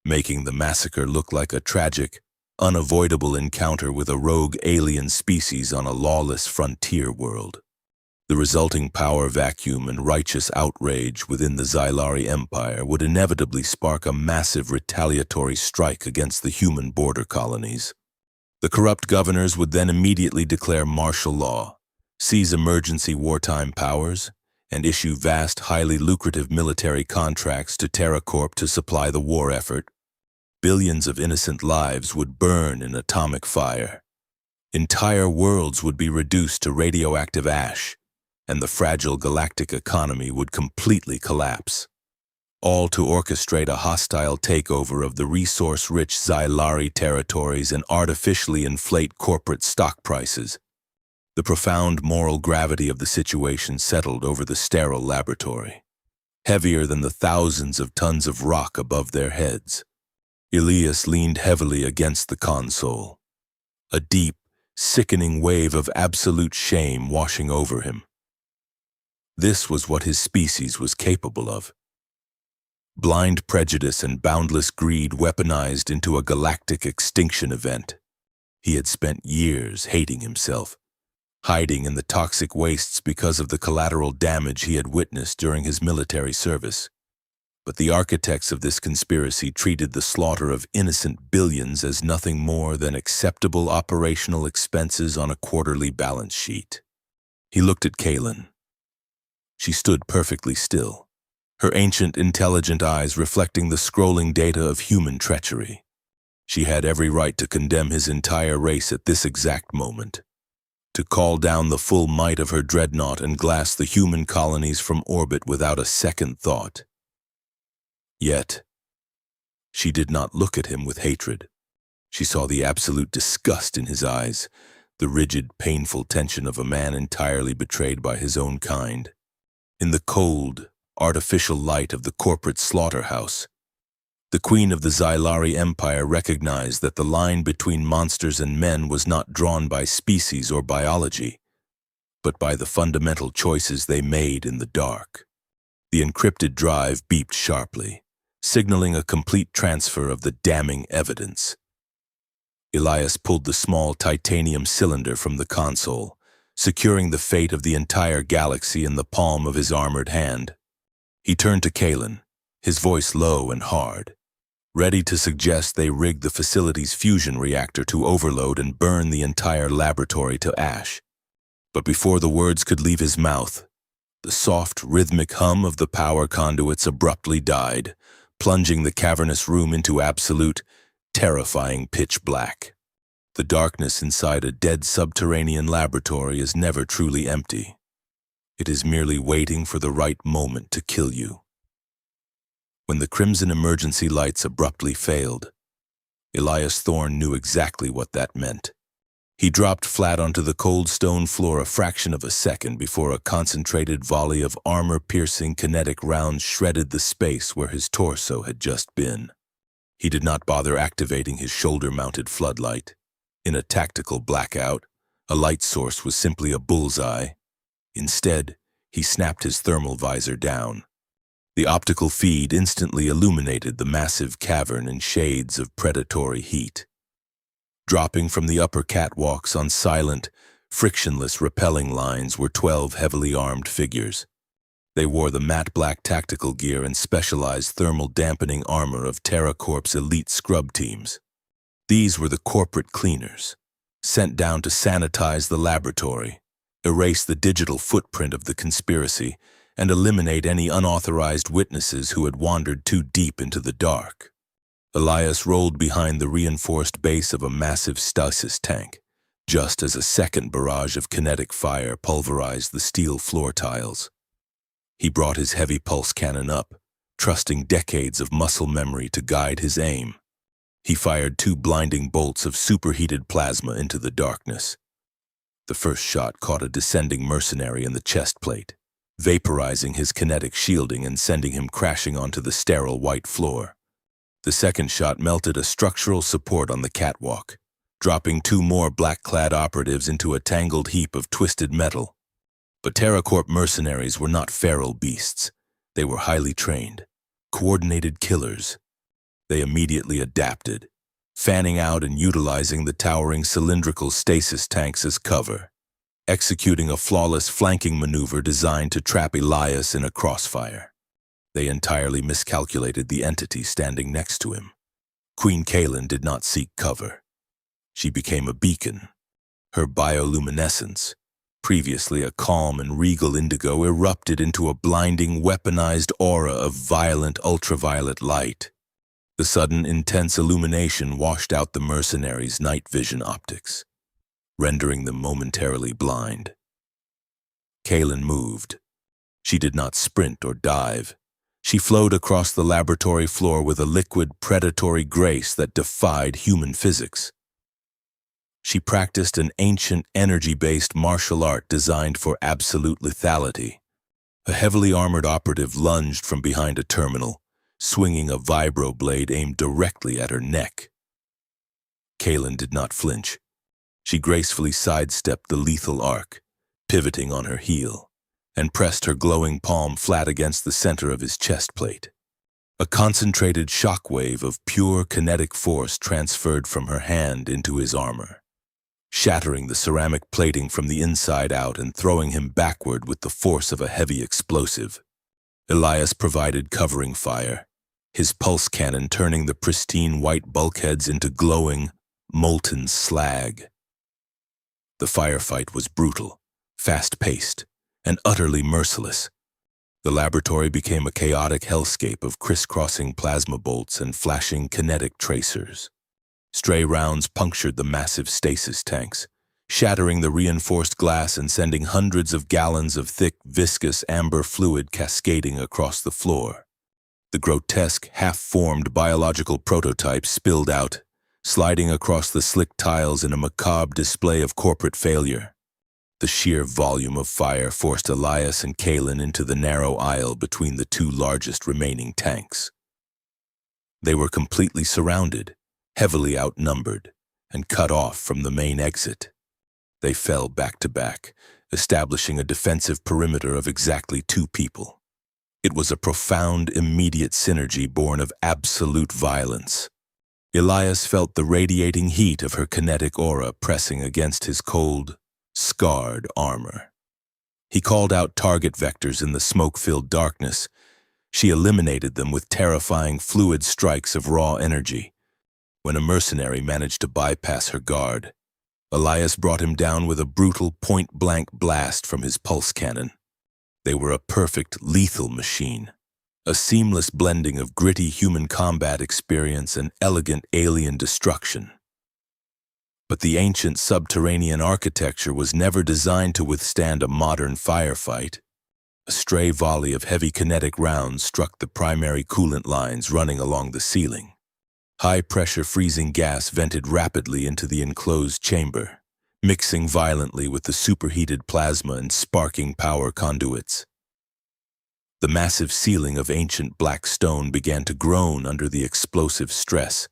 S1: making the massacre look like a tragic, unavoidable encounter with a rogue alien species on a lawless frontier world. The resulting power vacuum and righteous outrage within the Xylari Empire would inevitably spark a massive retaliatory strike against the human border colonies. The corrupt governors would then immediately declare martial law, seize emergency wartime powers, and issue vast, highly lucrative military contracts to TerraCorp to supply the war effort. Billions of innocent lives would burn in atomic fire. Entire worlds would be reduced to radioactive ash, and the fragile galactic economy would completely collapse. All to orchestrate a hostile takeover of the resource-rich Xylari territories and artificially inflate corporate stock prices. The profound moral gravity of the situation settled over the sterile laboratory, heavier than the thousands of tons of rock above their heads. Elias leaned heavily against the console, a deep, sickening wave of absolute shame washing over him. This was what his species was capable of. Blind prejudice and boundless greed weaponized into a galactic extinction event. He had spent years hating himself, hiding in the toxic wastes because of the collateral damage he had witnessed during his military service. But the architects of this conspiracy treated the slaughter of innocent billions as nothing more than acceptable operational expenses on a quarterly balance sheet. He looked at Kaylin. She stood perfectly still, her ancient, intelligent eyes reflecting the scrolling data of human treachery. She had every right to condemn his entire race at this exact moment, to call down the full might of her dreadnought and glass the human colonies from orbit without a second thought. Yet, she did not look at him with hatred. She saw the absolute disgust in his eyes, the rigid, painful tension of a man entirely betrayed by his own kind. In the cold, artificial light of the corporate slaughterhouse, the queen of the Xylari Empire recognized that the line between monsters and men was not drawn by species or biology, but by the fundamental choices they made in the dark. The encrypted drive beeped sharply, signaling a complete transfer of the damning evidence. Elias pulled the small titanium cylinder from the console, securing the fate of the entire galaxy in the palm of his armored hand. He turned to Kalen, his voice low and hard, ready to suggest they rig the facility's fusion reactor to overload and burn the entire laboratory to ash. But before the words could leave his mouth, the soft, rhythmic hum of the power conduits abruptly died, plunging the cavernous room into absolute, terrifying pitch black. The darkness inside a dead subterranean laboratory is never truly empty. It is merely waiting for the right moment to kill you. When the crimson emergency lights abruptly failed, Elias Thorne knew exactly what that meant. He dropped flat onto the cold stone floor a fraction of a second before a concentrated volley of armor-piercing kinetic rounds shredded the space where his torso had just been. He did not bother activating his shoulder-mounted floodlight. In a tactical blackout, a light source was simply a bullseye. Instead, he snapped his thermal visor down. The optical feed instantly illuminated the massive cavern in shades of predatory heat. Dropping from the upper catwalks on silent, frictionless rappelling lines were 12 heavily armed figures. They wore the matte black tactical gear and specialized thermal dampening armor of TerraCorp's elite scrub teams. These were the corporate cleaners, sent down to sanitize the laboratory, erase the digital footprint of the conspiracy, and eliminate any unauthorized witnesses who had wandered too deep into the dark. Elias rolled behind the reinforced base of a massive stasis tank, just as a second barrage of kinetic fire pulverized the steel floor tiles. He brought his heavy pulse cannon up, trusting decades of muscle memory to guide his aim. He fired 2 blinding bolts of superheated plasma into the darkness. The first shot caught a descending mercenary in the chest plate, vaporizing his kinetic shielding and sending him crashing onto the sterile white floor. The second shot melted a structural support on the catwalk, dropping 2 more black-clad operatives into a tangled heap of twisted metal. But TerraCorp mercenaries were not feral beasts. They were highly trained, coordinated killers. They immediately adapted, fanning out and utilizing the towering cylindrical stasis tanks as cover, executing a flawless flanking maneuver designed to trap Elias in a crossfire. They entirely miscalculated the entity standing next to him. Queen Kalen did not seek cover. She became a beacon. Her bioluminescence, previously a calm and regal indigo, erupted into a blinding, weaponized aura of violent ultraviolet light. The sudden, intense illumination washed out the mercenaries' night vision optics, rendering them momentarily blind. Kalen moved. She did not sprint or dive. She flowed across the laboratory floor with a liquid, predatory grace that defied human physics. She practiced an ancient, energy-based martial art designed for absolute lethality. A heavily armored operative lunged from behind a terminal, swinging a vibroblade aimed directly at her neck. Kalen did not flinch. She gracefully sidestepped the lethal arc, pivoting on her heel, and pressed her glowing palm flat against the center of his chest plate. A concentrated shockwave of pure kinetic force transferred from her hand into his armor, shattering the ceramic plating from the inside out and throwing him backward with the force of a heavy explosive. Elias provided covering fire, his pulse cannon turning the pristine white bulkheads into glowing, molten slag. The firefight was brutal, fast-paced, and utterly merciless. The laboratory became a chaotic hellscape of crisscrossing plasma bolts and flashing kinetic tracers. Stray rounds punctured the massive stasis tanks, shattering the reinforced glass and sending hundreds of gallons of thick, viscous amber fluid cascading across the floor. The grotesque, half-formed biological prototypes spilled out, sliding across the slick tiles in a macabre display of corporate failure. The sheer volume of fire forced Elias and Kalen into the narrow aisle between the 2 largest remaining tanks. They were completely surrounded, heavily outnumbered, and cut off from the main exit. They fell back to back, establishing a defensive perimeter of exactly 2 people. It was a profound, immediate synergy born of absolute violence. Elias felt the radiating heat of her kinetic aura pressing against his cold, scarred armor. He called out target vectors in the smoke-filled darkness. She eliminated them with terrifying fluid strikes of raw energy. When a mercenary managed to bypass her guard, Elias brought him down with a brutal point-blank blast from his pulse cannon. They were a perfect, lethal machine, a seamless blending of gritty human combat experience and elegant alien destruction. But the ancient subterranean architecture was never designed to withstand a modern firefight. A stray volley of heavy kinetic rounds struck the primary coolant lines running along the ceiling. High-pressure freezing gas vented rapidly into the enclosed chamber, mixing violently with the superheated plasma and sparking power conduits. The massive ceiling of ancient black stone began to groan under the explosive stress.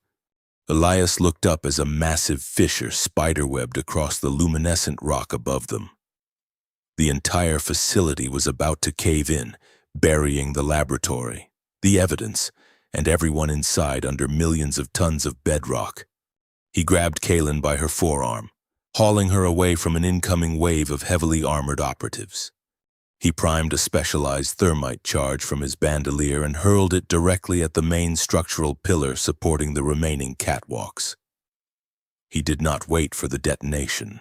S1: Elias looked up as a massive fissure spiderwebbed across the luminescent rock above them. The entire facility was about to cave in, burying the laboratory, the evidence, and everyone inside under millions of tons of bedrock. He grabbed Kaylin by her forearm, hauling her away from an incoming wave of heavily armored operatives. He primed a specialized thermite charge from his bandolier and hurled it directly at the main structural pillar supporting the remaining catwalks. He did not wait for the detonation.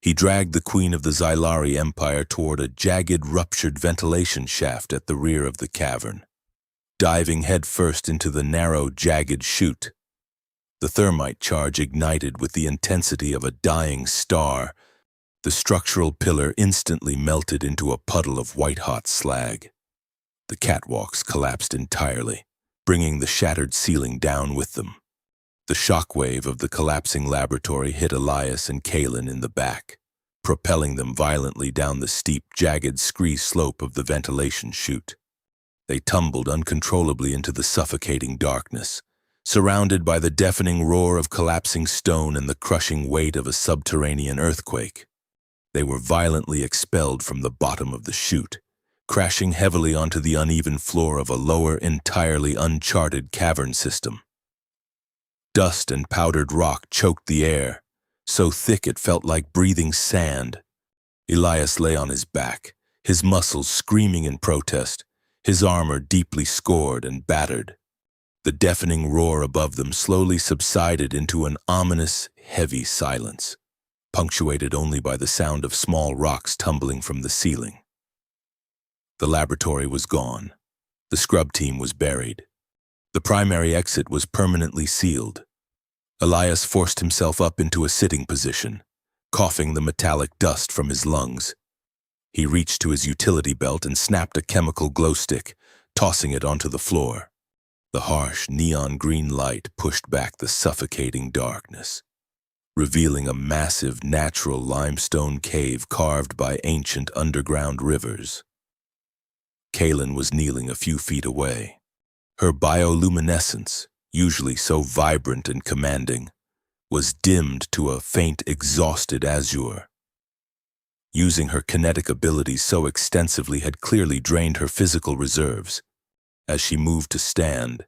S1: He dragged the Queen of the Xylari Empire toward a jagged, ruptured ventilation shaft at the rear of the cavern, diving headfirst into the narrow, jagged chute. The thermite charge ignited with the intensity of a dying star. The structural pillar instantly melted into a puddle of white-hot slag. The catwalks collapsed entirely, bringing the shattered ceiling down with them. The shockwave of the collapsing laboratory hit Elias and Kaylin in the back, propelling them violently down the steep, jagged scree slope of the ventilation chute. They tumbled uncontrollably into the suffocating darkness, surrounded by the deafening roar of collapsing stone and the crushing weight of a subterranean earthquake. They were violently expelled from the bottom of the chute, crashing heavily onto the uneven floor of a lower, entirely uncharted cavern system. Dust and powdered rock choked the air, so thick it felt like breathing sand. Elias lay on his back, his muscles screaming in protest, his armor deeply scored and battered. The deafening roar above them slowly subsided into an ominous, heavy silence, punctuated only by the sound of small rocks tumbling from the ceiling. The laboratory was gone. The scrub team was buried. The primary exit was permanently sealed. Elias forced himself up into a sitting position, coughing the metallic dust from his lungs. He reached to his utility belt and snapped a chemical glow stick, tossing it onto the floor. The harsh, neon green light pushed back the suffocating darkness, revealing a massive natural limestone cave carved by ancient underground rivers. Kaylin was kneeling a few feet away. Her bioluminescence, usually so vibrant and commanding, was dimmed to a faint, exhausted azure. Using her kinetic abilities so extensively had clearly drained her physical reserves. As she moved to stand,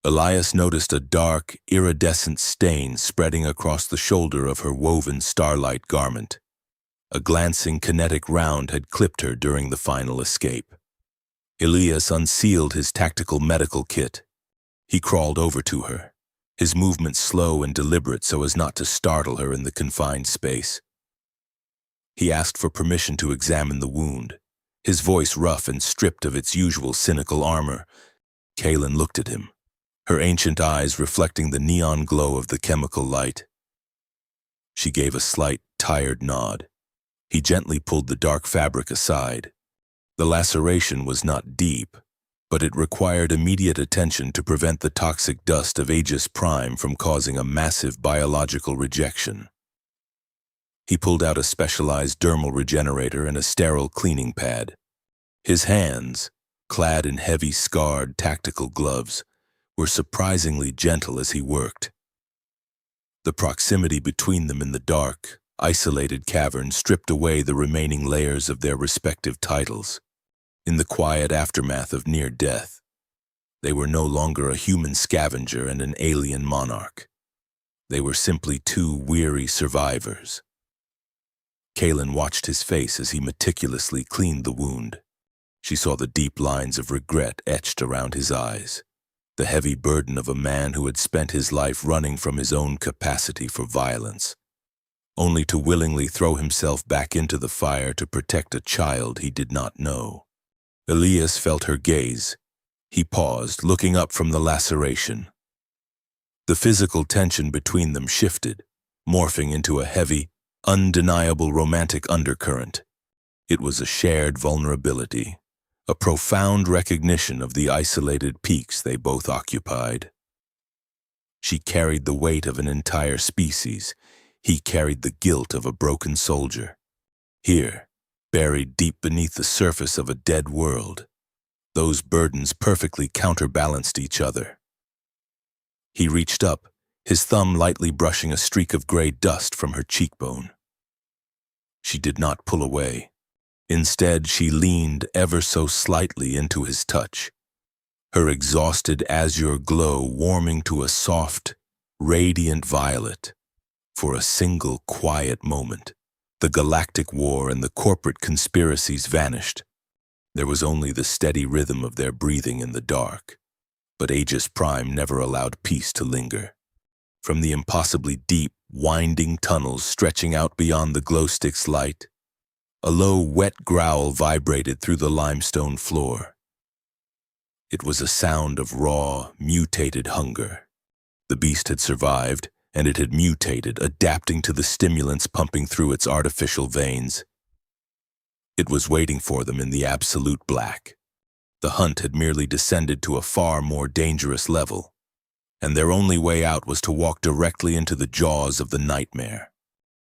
S1: Elias noticed a dark, iridescent stain spreading across the shoulder of her woven starlight garment. A glancing kinetic round had clipped her during the final escape. Elias unsealed his tactical medical kit. He crawled over to her, his movements slow and deliberate so as not to startle her in the confined space. He asked for permission to examine the wound, his voice rough and stripped of its usual cynical armor. Kaylin looked at him, her ancient eyes reflecting the neon glow of the chemical light. She gave a slight, tired nod. He gently pulled the dark fabric aside. The laceration was not deep, but it required immediate attention to prevent the toxic dust of Aegis Prime from causing a massive biological rejection. He pulled out a specialized dermal regenerator and a sterile cleaning pad. His hands, clad in heavy, scarred tactical gloves, were surprisingly gentle as he worked. The proximity between them in the dark, isolated cavern stripped away the remaining layers of their respective titles. In the quiet aftermath of near death, they were no longer a human scavenger and an alien monarch. They were simply two weary survivors. Kaelin watched his face as he meticulously cleaned the wound. She saw the deep lines of regret etched around his eyes, the heavy burden of a man who had spent his life running from his own capacity for violence, only to willingly throw himself back into the fire to protect a child he did not know. Elias felt her gaze. He paused, looking up from the laceration. The physical tension between them shifted, morphing into a heavy, undeniable romantic undercurrent. It was a shared vulnerability, a profound recognition of the isolated peaks they both occupied. She carried the weight of an entire species. He carried the guilt of a broken soldier. Here, buried deep beneath the surface of a dead world, those burdens perfectly counterbalanced each other. He reached up, his thumb lightly brushing a streak of gray dust from her cheekbone. She did not pull away. Instead, she leaned ever so slightly into his touch, her exhausted azure glow warming to a soft, radiant violet. For a single quiet moment, the galactic war and the corporate conspiracies vanished. There was only the steady rhythm of their breathing in the dark. But Aegis Prime never allowed peace to linger. From the impossibly deep, winding tunnels stretching out beyond the glowstick's light, a low, wet growl vibrated through the limestone floor. It was a sound of raw, mutated hunger. The beast had survived, and it had mutated, adapting to the stimulants pumping through its artificial veins. It was waiting for them in the absolute black. The hunt had merely descended to a far more dangerous level, and their only way out was to walk directly into the jaws of the nightmare.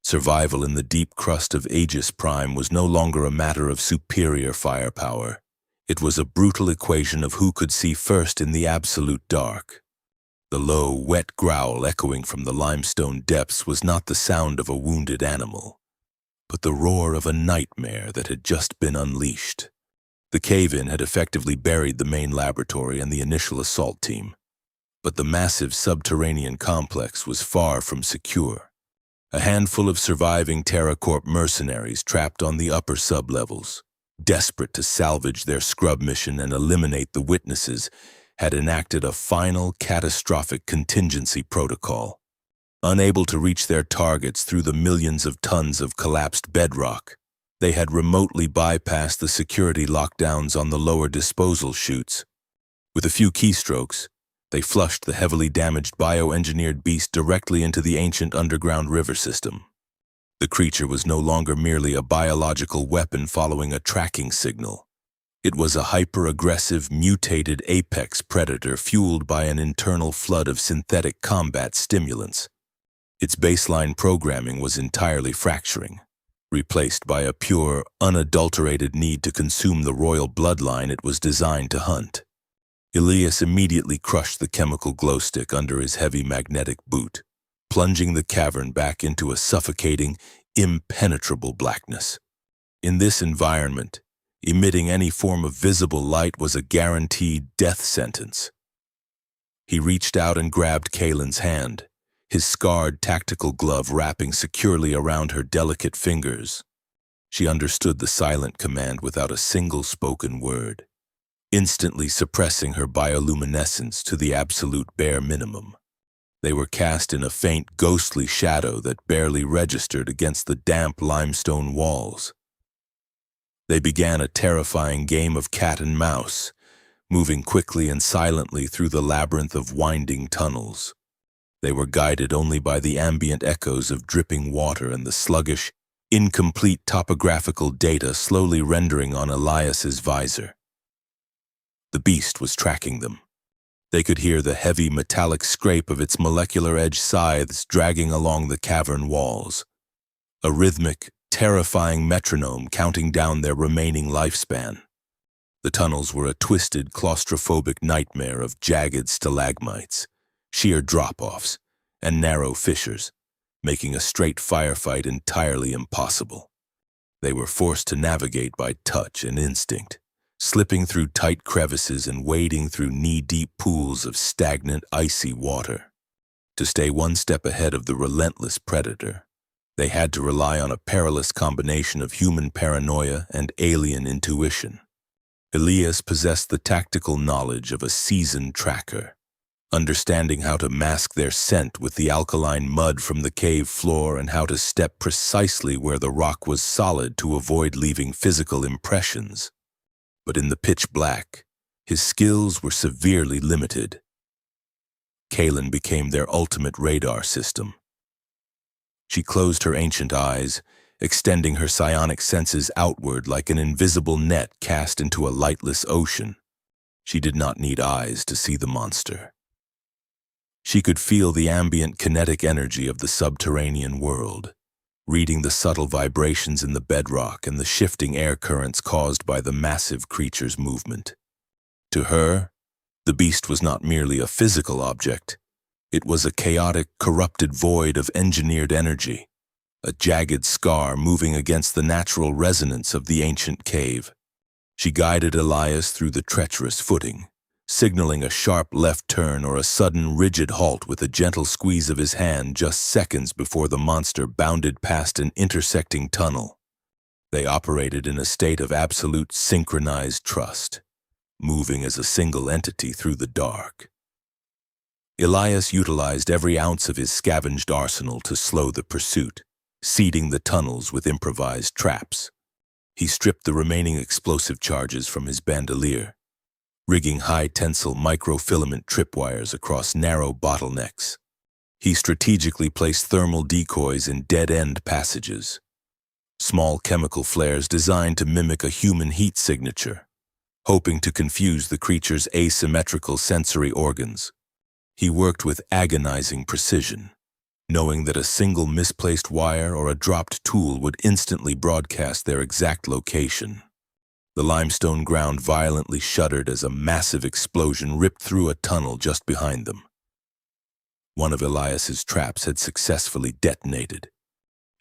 S1: Survival in the deep crust of Aegis Prime was no longer a matter of superior firepower. It was a brutal equation of who could see first in the absolute dark. The low, wet growl echoing from the limestone depths was not the sound of a wounded animal, but the roar of a nightmare that had just been unleashed. The cave-in had effectively buried the main laboratory and the initial assault team, but the massive subterranean complex was far from secure. A handful of surviving TerraCorp mercenaries trapped on the upper sublevels, desperate to salvage their scrub mission and eliminate the witnesses, had enacted a final catastrophic contingency protocol. Unable to reach their targets through the millions of tons of collapsed bedrock, they had remotely bypassed the security lockdowns on the lower disposal chutes. With a few keystrokes, they flushed the heavily damaged bioengineered beast directly into the ancient underground river system. The creature was no longer merely a biological weapon following a tracking signal. It was a hyper-aggressive, mutated apex predator fueled by an internal flood of synthetic combat stimulants. Its baseline programming was entirely fracturing, replaced by a pure, unadulterated need to consume the royal bloodline it was designed to hunt. Elias immediately crushed the chemical glowstick under his heavy magnetic boot, plunging the cavern back into a suffocating, impenetrable blackness. In this environment, emitting any form of visible light was a guaranteed death sentence. He reached out and grabbed Kaelin's hand, his scarred tactical glove wrapping securely around her delicate fingers. She understood the silent command without a single spoken word, instantly suppressing her bioluminescence to the absolute bare minimum. They were cast in a faint, ghostly shadow that barely registered against the damp limestone walls. They began a terrifying game of cat and mouse, moving quickly and silently through the labyrinth of winding tunnels. They were guided only by the ambient echoes of dripping water and the sluggish, incomplete topographical data slowly rendering on Elias's visor. The beast was tracking them. They could hear the heavy metallic scrape of its molecular-edge scythes dragging along the cavern walls, a rhythmic, terrifying metronome counting down their remaining lifespan. The tunnels were a twisted, claustrophobic nightmare of jagged stalagmites, sheer drop-offs, and narrow fissures, making a straight firefight entirely impossible. They were forced to navigate by touch and instinct, slipping through tight crevices and wading through knee-deep pools of stagnant, icy water, to stay one step ahead of the relentless predator. They had to rely on a perilous combination of human paranoia and alien intuition. Elias possessed the tactical knowledge of a seasoned tracker, understanding how to mask their scent with the alkaline mud from the cave floor and how to step precisely where the rock was solid to avoid leaving physical impressions. But in the pitch black, his skills were severely limited. Kaylin became their ultimate radar system. She closed her ancient eyes, extending her psionic senses outward like an invisible net cast into a lightless ocean. She did not need eyes to see the monster. She could feel the ambient kinetic energy of the subterranean world, reading the subtle vibrations in the bedrock and the shifting air currents caused by the massive creature's movement. To her, the beast was not merely a physical object. It was a chaotic, corrupted void of engineered energy, a jagged scar moving against the natural resonance of the ancient cave. She guided Elias through the treacherous footing, signaling a sharp left turn or a sudden rigid halt with a gentle squeeze of his hand just seconds before the monster bounded past an intersecting tunnel. They operated in a state of absolute synchronized trust, moving as a single entity through the dark. Elias utilized every ounce of his scavenged arsenal to slow the pursuit, seeding the tunnels with improvised traps. He stripped the remaining explosive charges from his bandolier, rigging high-tensile microfilament tripwires across narrow bottlenecks. He strategically placed thermal decoys in dead-end passages, small chemical flares designed to mimic a human heat signature, hoping to confuse the creature's asymmetrical sensory organs. He worked with agonizing precision, knowing that a single misplaced wire or a dropped tool would instantly broadcast their exact location. The limestone ground violently shuddered as a massive explosion ripped through a tunnel just behind them. One of Elias's traps had successfully detonated.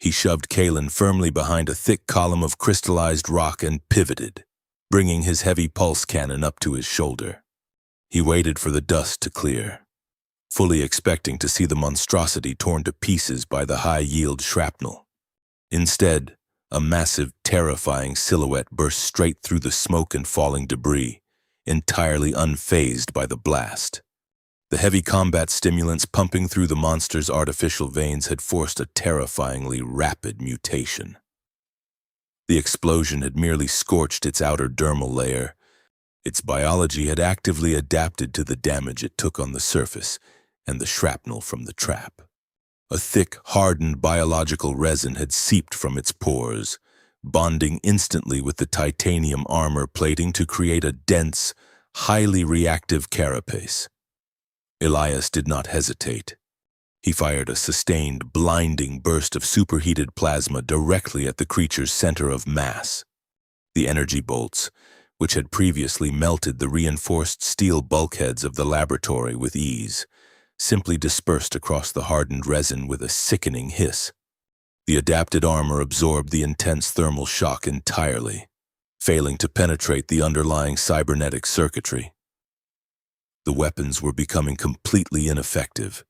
S1: He shoved Kaylin firmly behind a thick column of crystallized rock and pivoted, bringing his heavy pulse cannon up to his shoulder. He waited for the dust to clear, fully expecting to see the monstrosity torn to pieces by the high-yield shrapnel. Instead, a massive, terrifying silhouette burst straight through the smoke and falling debris, entirely unfazed by the blast. The heavy combat stimulants pumping through the monster's artificial veins had forced a terrifyingly rapid mutation. The explosion had merely scorched its outer dermal layer. Its biology had actively adapted to the damage it took on the surface and the shrapnel from the trap. A thick, hardened biological resin had seeped from its pores, bonding instantly with the titanium armor plating to create a dense, highly reactive carapace. Elias did not hesitate. He fired a sustained, blinding burst of superheated plasma directly at the creature's center of mass. The energy bolts, which had previously melted the reinforced steel bulkheads of the laboratory with ease, simply dispersed across the hardened resin with a sickening hiss. The adapted armor absorbed the intense thermal shock entirely, failing to penetrate the underlying cybernetic circuitry. The weapons were becoming completely ineffective.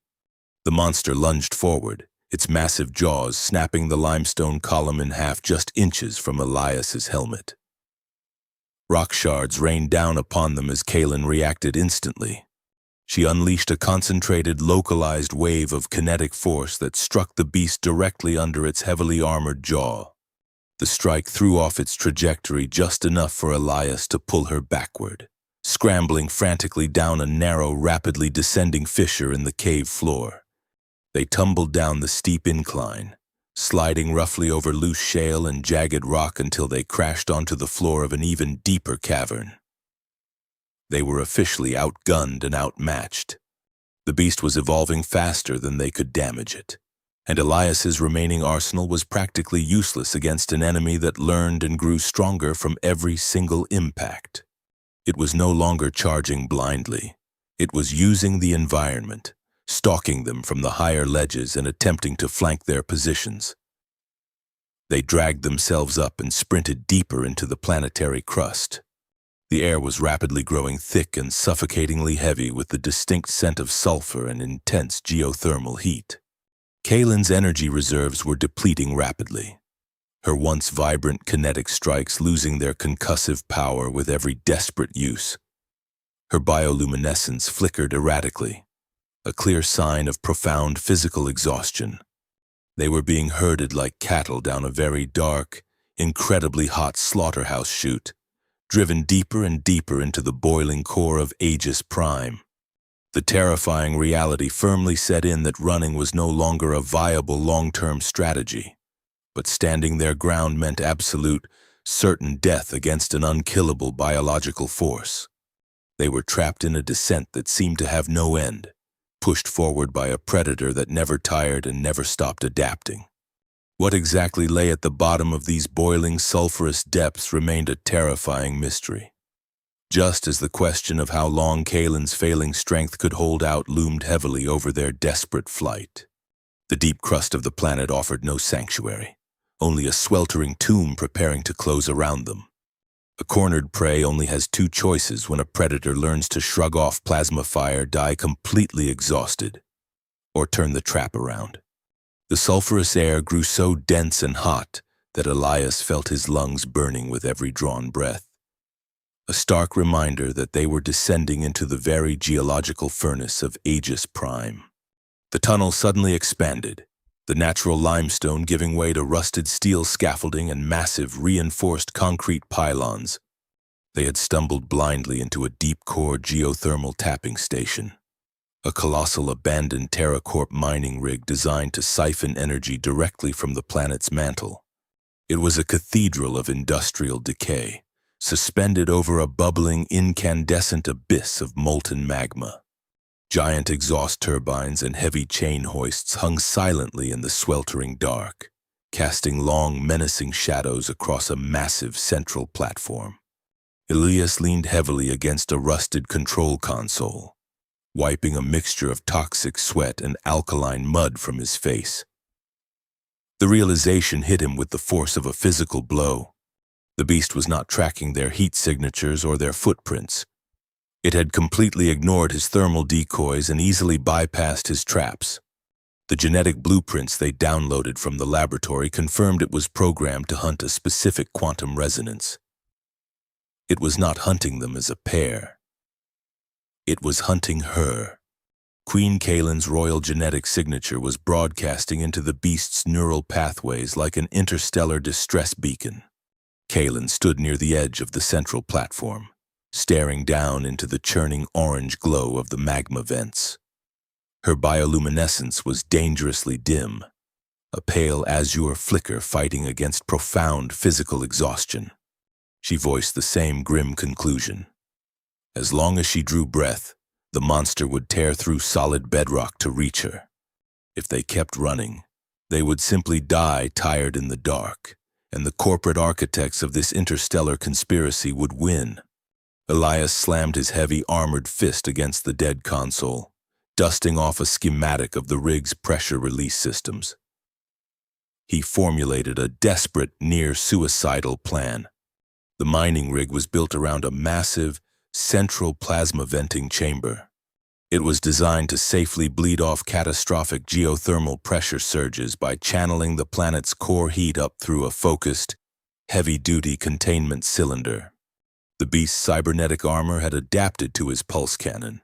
S1: The monster lunged forward, its massive jaws snapping the limestone column in half just inches from Elias's helmet. Rock shards rained down upon them as Kaylin reacted instantly. She unleashed a concentrated, localized wave of kinetic force that struck the beast directly under its heavily armored jaw. The strike threw off its trajectory just enough for Elias to pull her backward, scrambling frantically down a narrow, rapidly descending fissure in the cave floor. They tumbled down the steep incline, sliding roughly over loose shale and jagged rock until they crashed onto the floor of an even deeper cavern. They were officially outgunned and outmatched. The beast was evolving faster than they could damage it, and Elias's remaining arsenal was practically useless against an enemy that learned and grew stronger from every single impact. It was no longer charging blindly. It was using the environment, stalking them from the higher ledges and attempting to flank their positions. They dragged themselves up and sprinted deeper into the planetary crust. The air was rapidly growing thick and suffocatingly heavy with the distinct scent of sulfur and intense geothermal heat. Kaylin's energy reserves were depleting rapidly, her once vibrant kinetic strikes losing their concussive power with every desperate use. Her bioluminescence flickered erratically, a clear sign of profound physical exhaustion. They were being herded like cattle down a very dark, incredibly hot slaughterhouse chute, driven deeper and deeper into the boiling core of Aegis Prime. The terrifying reality firmly set in that running was no longer a viable long-term strategy, but standing their ground meant absolute, certain death against an unkillable biological force. They were trapped in a descent that seemed to have no end, pushed forward by a predator that never tired and never stopped adapting. What exactly lay at the bottom of these boiling, sulfurous depths remained a terrifying mystery. Just as the question of how long Kaylin's failing strength could hold out loomed heavily over their desperate flight. The deep crust of the planet offered no sanctuary, only a sweltering tomb preparing to close around them. A cornered prey only has two choices when a predator learns to shrug off plasma fire, die completely exhausted, or turn the trap around. The sulfurous air grew so dense and hot that Elias felt his lungs burning with every drawn breath. A stark reminder that they were descending into the very geological furnace of Aegis Prime. The tunnel suddenly expanded, the natural limestone giving way to rusted steel scaffolding and massive reinforced concrete pylons. They had stumbled blindly into a deep-core geothermal tapping station, a colossal abandoned TerraCorp mining rig designed to siphon energy directly from the planet's mantle. It was a cathedral of industrial decay, suspended over a bubbling, incandescent abyss of molten magma. Giant exhaust turbines and heavy chain hoists hung silently in the sweltering dark, casting long, menacing shadows across a massive central platform. Elias leaned heavily against a rusted control console, wiping a mixture of toxic sweat and alkaline mud from his face. The realization hit him with the force of a physical blow. The beast was not tracking their heat signatures or their footprints. It had completely ignored his thermal decoys and easily bypassed his traps. The genetic blueprints they downloaded from the laboratory confirmed it was programmed to hunt a specific quantum resonance. It was not hunting them as a pair. It was hunting her. Queen Kaylin's royal genetic signature was broadcasting into the beast's neural pathways like an interstellar distress beacon. Kaylin stood near the edge of the central platform, staring down into the churning orange glow of the magma vents. Her bioluminescence was dangerously dim, a pale azure flicker fighting against profound physical exhaustion. She voiced the same grim conclusion. As long as she drew breath, the monster would tear through solid bedrock to reach her. If they kept running, they would simply die tired in the dark, and the corporate architects of this interstellar conspiracy would win. Elias slammed his heavy armored fist against the dead console, dusting off a schematic of the rig's pressure release systems. He formulated a desperate, near-suicidal plan. The mining rig was built around a massive, central plasma venting chamber. It was designed to safely bleed off catastrophic geothermal pressure surges by channeling the planet's core heat up through a focused, heavy-duty containment cylinder. The beast's cybernetic armor had adapted to his pulse cannon,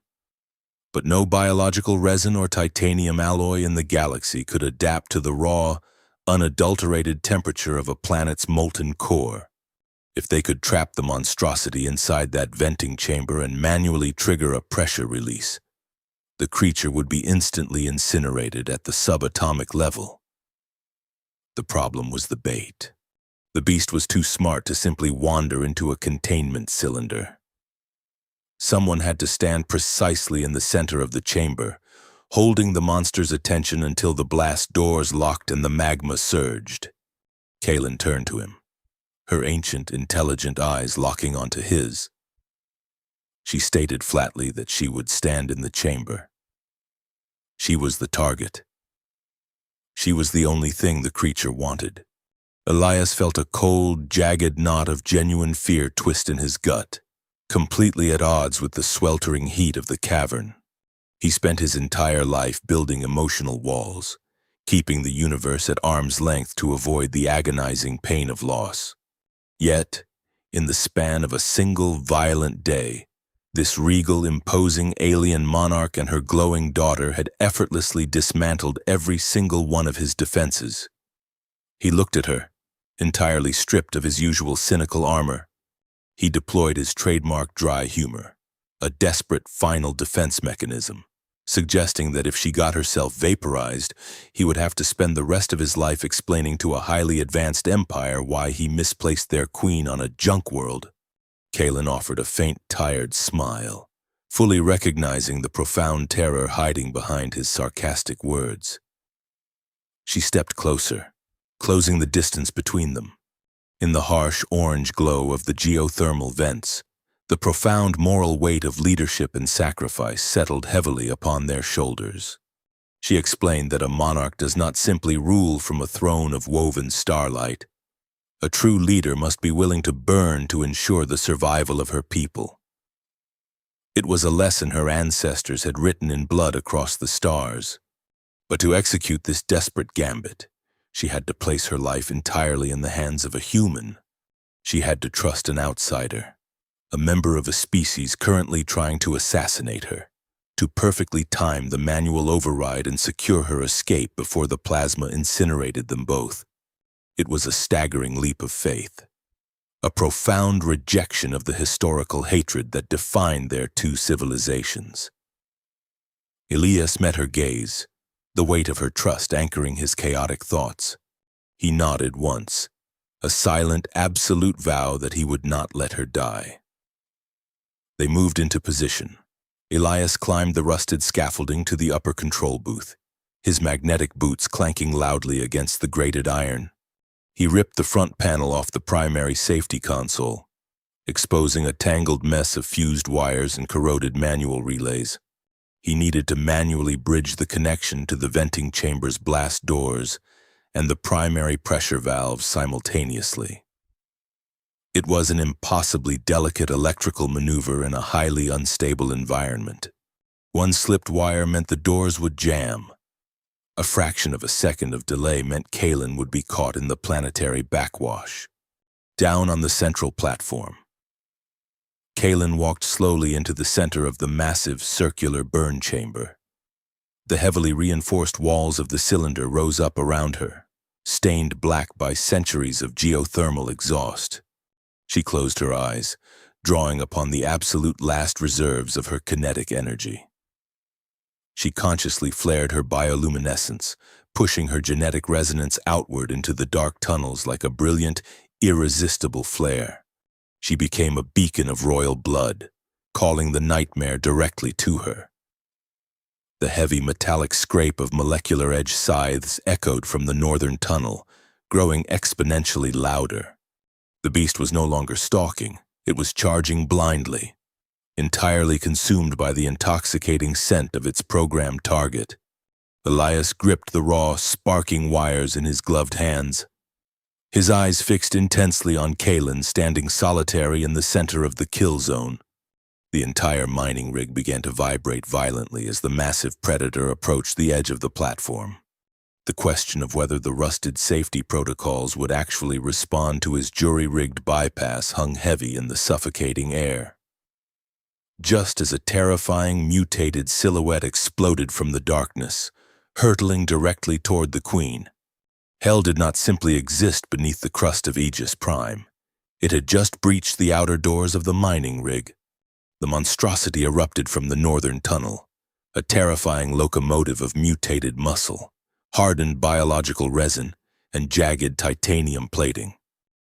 S1: but no biological resin or titanium alloy in the galaxy could adapt to the raw, unadulterated temperature of a planet's molten core. If they could trap the monstrosity inside that venting chamber and manually trigger a pressure release, the creature would be instantly incinerated at the subatomic level. The problem was the bait. The beast was too smart to simply wander into a containment cylinder. Someone had to stand precisely in the center of the chamber, holding the monster's attention until the blast doors locked and the magma surged. Kaylin turned to him, her ancient, intelligent eyes locking onto his. She stated flatly that she would stand in the chamber. She was the target. She was the only thing the creature wanted. Elias felt a cold, jagged knot of genuine fear twist in his gut, completely at odds with the sweltering heat of the cavern. He spent his entire life building emotional walls, keeping the universe at arm's length to avoid the agonizing pain of loss. Yet, in the span of a single violent day, this regal, imposing alien monarch and her glowing daughter had effortlessly dismantled every single one of his defenses. He looked at her, entirely stripped of his usual cynical armor. He deployed his trademark dry humor, a desperate final defense mechanism, suggesting that if she got herself vaporized, he would have to spend the rest of his life explaining to a highly advanced empire why he misplaced their queen on a junk world. Kaelin offered a faint, tired smile, fully recognizing the profound terror hiding behind his sarcastic words. She stepped closer, closing the distance between them. In the harsh orange glow of the geothermal vents, the profound moral weight of leadership and sacrifice settled heavily upon their shoulders. She explained that a monarch does not simply rule from a throne of woven starlight. A true leader must be willing to burn to ensure the survival of her people. It was a lesson her ancestors had written in blood across the stars. But to execute this desperate gambit, she had to place her life entirely in the hands of a human. She had to trust an outsider, a member of a species currently trying to assassinate her, to perfectly time the manual override and secure her escape before the plasma incinerated them both. It was a staggering leap of faith, a profound rejection of the historical hatred that defined their two civilizations. Elias met her gaze, the weight of her trust anchoring his chaotic thoughts. He nodded once, a silent, absolute vow that he would not let her die. They moved into position. Elias climbed the rusted scaffolding to the upper control booth, his magnetic boots clanking loudly against the grated iron. He ripped the front panel off the primary safety console, exposing a tangled mess of fused wires and corroded manual relays. He needed to manually bridge the connection to the venting chamber's blast doors and the primary pressure valves simultaneously. It was an impossibly delicate electrical maneuver in a highly unstable environment. One slipped wire meant the doors would jam. A fraction of a second of delay meant Kaelin would be caught in the planetary backwash. Down on the central platform, Kaelin walked slowly into the center of the massive circular burn chamber. The heavily reinforced walls of the cylinder rose up around her, stained black by centuries of geothermal exhaust. She closed her eyes, drawing upon the absolute last reserves of her kinetic energy. She consciously flared her bioluminescence, pushing her genetic resonance outward into the dark tunnels like a brilliant, irresistible flare. She became a beacon of royal blood, calling the nightmare directly to her. The heavy metallic scrape of molecular edge scythes echoed from the northern tunnel, growing exponentially louder. The beast was no longer stalking, it was charging blindly, entirely consumed by the intoxicating scent of its programmed target. Elias gripped the raw, sparking wires in his gloved hands, his eyes fixed intensely on Kaelin standing solitary in the center of the kill zone. The entire mining rig began to vibrate violently as the massive predator approached the edge of the platform. The question of whether the rusted safety protocols would actually respond to his jury-rigged bypass hung heavy in the suffocating air. Just as a terrifying, mutated silhouette exploded from the darkness, hurtling directly toward the Queen. Hell did not simply exist beneath the crust of Aegis Prime. It had just breached the outer doors of the mining rig. The monstrosity erupted from the northern tunnel, a terrifying locomotive of mutated muscle, hardened biological resin, and jagged titanium plating.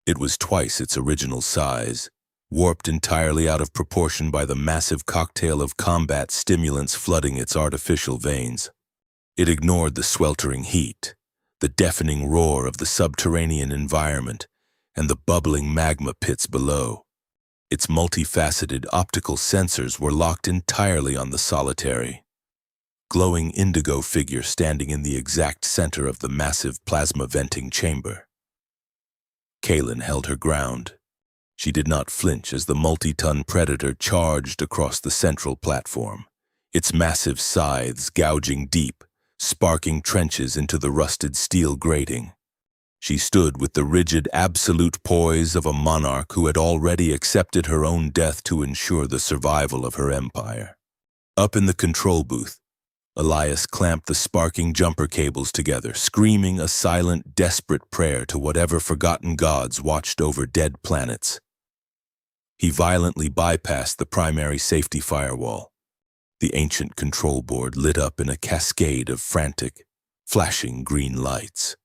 S1: It was twice its original size, warped entirely out of proportion by the massive cocktail of combat stimulants flooding its artificial veins. It ignored the sweltering heat, the deafening roar of the subterranean environment, and the bubbling magma pits below. Its multifaceted optical sensors were locked entirely on the solitary, glowing indigo figure standing in the exact center of the massive plasma venting chamber. Kaelin held her ground. She did not flinch as the multi-ton predator charged across the central platform, its massive scythes gouging deep, sparking trenches into the rusted steel grating. She stood with the rigid, absolute poise of a monarch who had already accepted her own death to ensure the survival of her empire. Up in the control booth, Elias clamped the sparking jumper cables together, screaming a silent, desperate prayer to whatever forgotten gods watched over dead planets. He violently bypassed the primary safety firewall. The ancient control board lit up in a cascade of frantic, flashing green lights.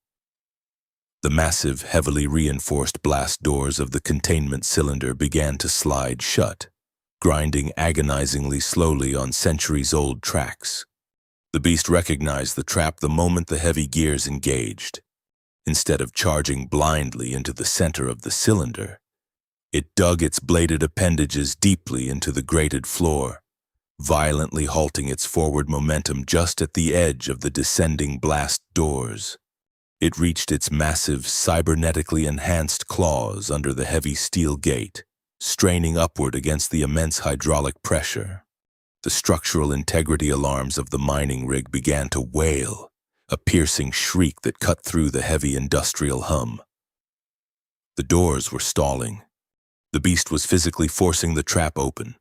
S1: The massive, heavily reinforced blast doors of the containment cylinder began to slide shut, grinding agonizingly slowly on centuries-old tracks. The beast recognized the trap the moment the heavy gears engaged. Instead of charging blindly into the center of the cylinder, it dug its bladed appendages deeply into the grated floor, violently halting its forward momentum just at the edge of the descending blast doors. It reached its massive, cybernetically enhanced claws under the heavy steel gate, straining upward against the immense hydraulic pressure. The structural integrity alarms of the mining rig began to wail, a piercing shriek that cut through the heavy industrial hum. The doors were stalling. The beast was physically forcing the trap open,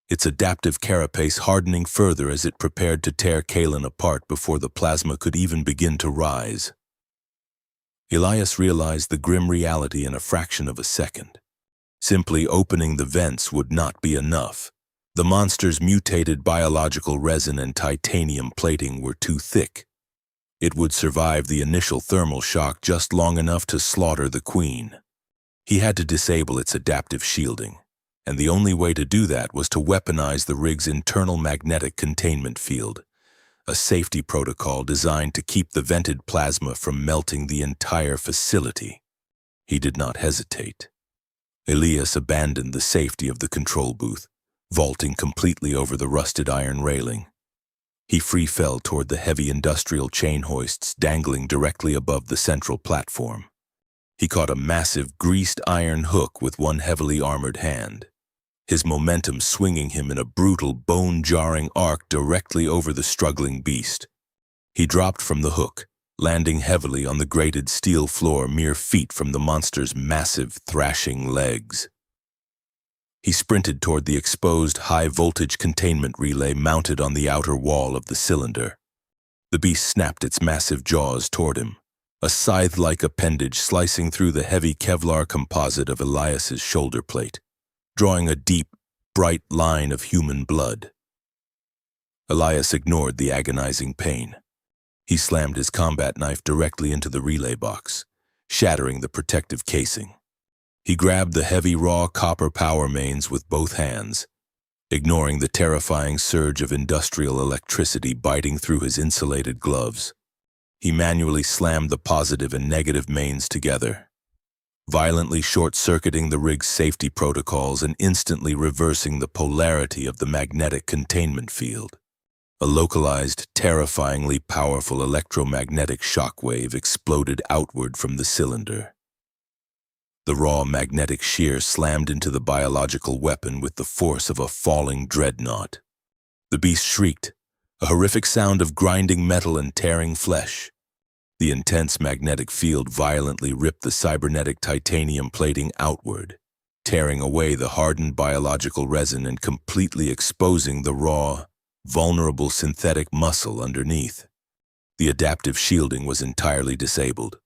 S1: its adaptive carapace hardening further as it prepared to tear Kalen apart before the plasma could even begin to rise. Elias realized the grim reality in a fraction of a second. Simply opening the vents would not be enough. The monster's mutated biological resin and titanium plating were too thick. It would survive the initial thermal shock just long enough to slaughter the queen. He had to disable its adaptive shielding, and the only way to do that was to weaponize the rig's internal magnetic containment field, a safety protocol designed to keep the vented plasma from melting the entire facility. He did not hesitate. Elias abandoned the safety of the control booth, vaulting completely over the rusted iron railing. He free fell toward the heavy industrial chain hoists dangling directly above the central platform. He caught a massive, greased iron hook with one heavily armored hand, his momentum swinging him in a brutal, bone-jarring arc directly over the struggling beast. He dropped from the hook, landing heavily on the grated steel floor mere feet from the monster's massive, thrashing legs. He sprinted toward the exposed, high-voltage containment relay mounted on the outer wall of the cylinder. The beast snapped its massive jaws toward him, a scythe-like appendage slicing through the heavy Kevlar composite of Elias's shoulder plate, drawing a deep, bright line of human blood. Elias ignored the agonizing pain. He slammed his combat knife directly into the relay box, shattering the protective casing. He grabbed the heavy raw copper power mains with both hands, ignoring the terrifying surge of industrial electricity biting through his insulated gloves. He manually slammed the positive and negative mains together, violently short-circuiting the rig's safety protocols and instantly reversing the polarity of the magnetic containment field. A localized, terrifyingly powerful electromagnetic shockwave exploded outward from the cylinder. The raw magnetic shear slammed into the biological weapon with the force of a falling dreadnought. The beast shrieked, a horrific sound of grinding metal and tearing flesh. The intense magnetic field violently ripped the cybernetic titanium plating outward, tearing away the hardened biological resin and completely exposing the raw, vulnerable synthetic muscle underneath. The adaptive shielding was entirely disabled.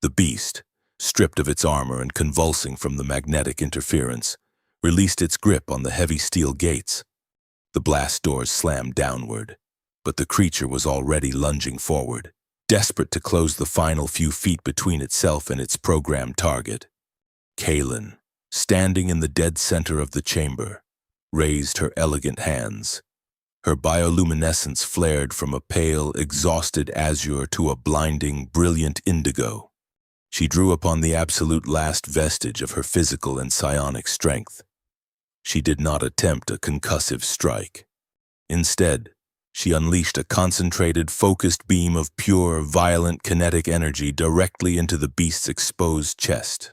S1: The beast, stripped of its armor and convulsing from the magnetic interference, released its grip on the heavy steel gates. The blast doors slammed downward, but the creature was already lunging forward, desperate to close the final few feet between itself and its programmed target. Kalen, standing in the dead center of the chamber, raised her elegant hands. Her bioluminescence flared from a pale, exhausted azure to a blinding, brilliant indigo. She drew upon the absolute last vestige of her physical and psionic strength. She did not attempt a concussive strike. Instead, she unleashed a concentrated, focused beam of pure, violent kinetic energy directly into the beast's exposed chest.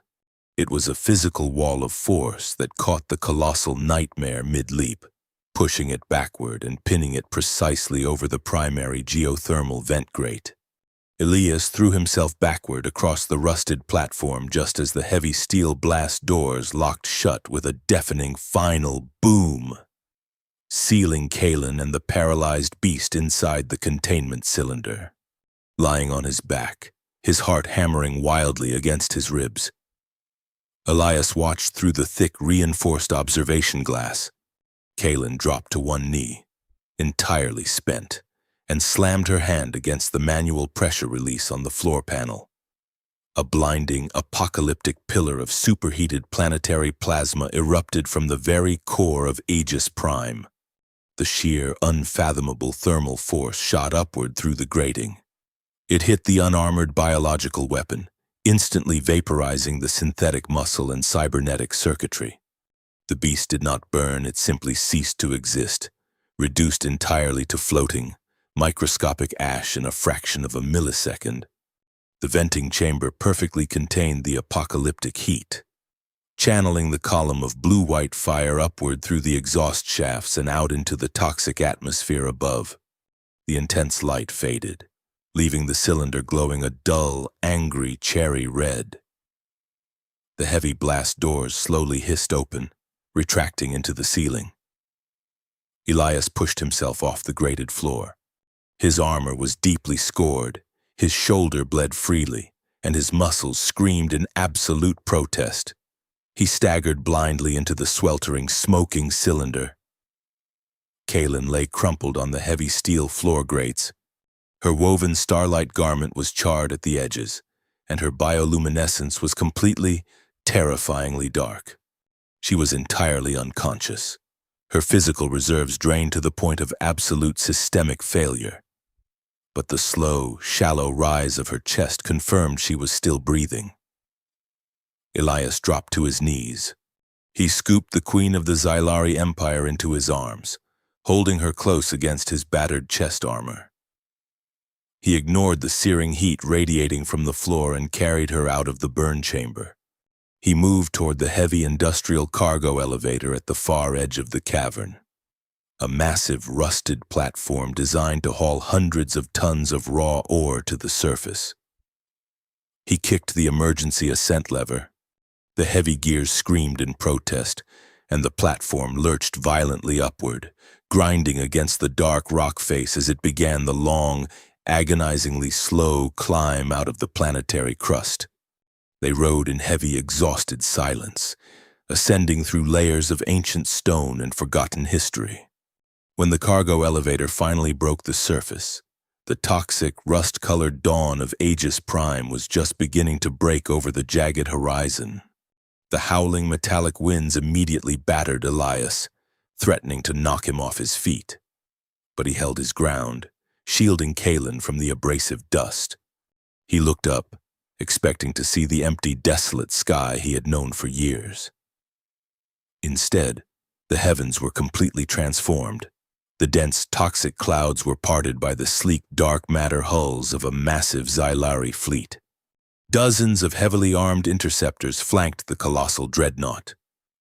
S1: It was a physical wall of force that caught the colossal nightmare mid-leap, pushing it backward and pinning it precisely over the primary geothermal vent grate. Elias threw himself backward across the rusted platform just as the heavy steel blast doors locked shut with a deafening final boom, sealing Kalen and the paralyzed beast inside the containment cylinder. Lying on his back, his heart hammering wildly against his ribs, Elias watched through the thick, reinforced observation glass. Kalen dropped to one knee, entirely spent, and slammed her hand against the manual pressure release on the floor panel. A blinding, apocalyptic pillar of superheated planetary plasma erupted from the very core of Aegis Prime. The sheer, unfathomable thermal force shot upward through the grating. It hit the unarmored biological weapon, instantly vaporizing the synthetic muscle and cybernetic circuitry. The beast did not burn, it simply ceased to exist, reduced entirely to floating, microscopic ash in a fraction of a millisecond. The venting chamber perfectly contained the apocalyptic heat, channeling the column of blue-white fire upward through the exhaust shafts and out into the toxic atmosphere above. The intense light faded, leaving the cylinder glowing a dull, angry cherry red. The heavy blast doors slowly hissed open, retracting into the ceiling. Elias pushed himself off the grated floor. His armor was deeply scored, his shoulder bled freely, and his muscles screamed in absolute protest. He staggered blindly into the sweltering, smoking cylinder. Kalen lay crumpled on the heavy steel floor grates. Her woven starlight garment was charred at the edges, and her bioluminescence was completely, terrifyingly dark. She was entirely unconscious, her physical reserves drained to the point of absolute systemic failure. But the slow, shallow rise of her chest confirmed she was still breathing. Elias dropped to his knees. He scooped the Queen of the Xylari Empire into his arms, holding her close against his battered chest armor. He ignored the searing heat radiating from the floor and carried her out of the burn chamber. He moved toward the heavy industrial cargo elevator at the far edge of the cavern, a massive rusted platform designed to haul hundreds of tons of raw ore to the surface. He kicked the emergency ascent lever. The heavy gears screamed in protest, and the platform lurched violently upward, grinding against the dark rock face as it began the long, agonizingly slow climb out of the planetary crust. They rode in heavy, exhausted silence, ascending through layers of ancient stone and forgotten history. When the cargo elevator finally broke the surface, the toxic, rust-colored dawn of Aegis Prime was just beginning to break over the jagged horizon. The howling metallic winds immediately battered Elias, threatening to knock him off his feet. But he held his ground, shielding Kalen from the abrasive dust. He looked up, expecting to see the empty, desolate sky he had known for years. Instead, the heavens were completely transformed. The dense, toxic clouds were parted by the sleek, dark matter hulls of a massive Xylari fleet. Dozens of heavily armed interceptors flanked the colossal dreadnought,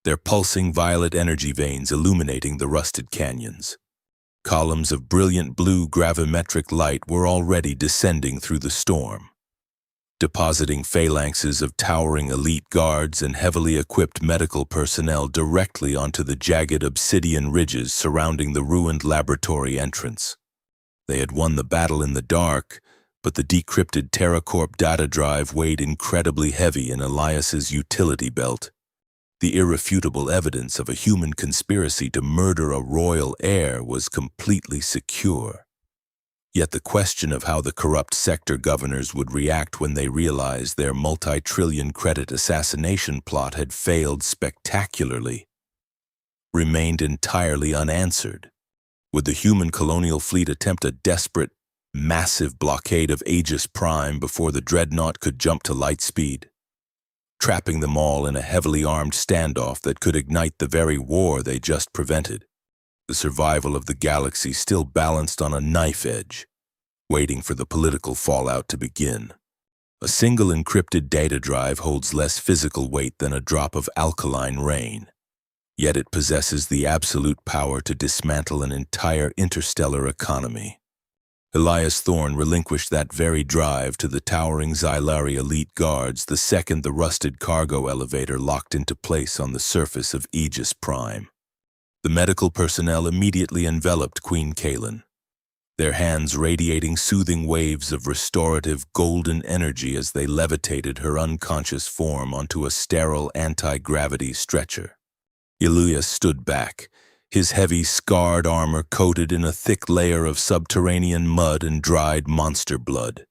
S1: their pulsing violet energy veins illuminating the rusted canyons. Columns of brilliant blue gravimetric light were already descending through the storm, depositing phalanxes of towering elite guards and heavily equipped medical personnel directly onto the jagged obsidian ridges surrounding the ruined laboratory entrance. They had won the battle in the dark, but the decrypted TerraCorp data drive weighed incredibly heavy in Elias's utility belt. The irrefutable evidence of a human conspiracy to murder a royal heir was completely secure. Yet the question of how the corrupt sector governors would react when they realized their multi-trillion credit assassination plot had failed spectacularly remained entirely unanswered. Would the human colonial fleet attempt a desperate, massive blockade of Aegis Prime before the dreadnought could jump to light speed, trapping them all in a heavily armed standoff that could ignite the very war they just prevented? The survival of the galaxy still balanced on a knife edge, waiting for the political fallout to begin. A single encrypted data drive holds less physical weight than a drop of alkaline rain. Yet it possesses the absolute power to dismantle an entire interstellar economy. Elias Thorne relinquished that very drive to the towering Xylari elite guards the second the rusted cargo elevator locked into place on the surface of Aegis Prime. The medical personnel immediately enveloped Queen Kaelin, their hands radiating soothing waves of restorative golden energy as they levitated her unconscious form onto a sterile anti-gravity stretcher. Elias stood back, his heavy, scarred armor coated in a thick layer of subterranean mud and dried monster blood,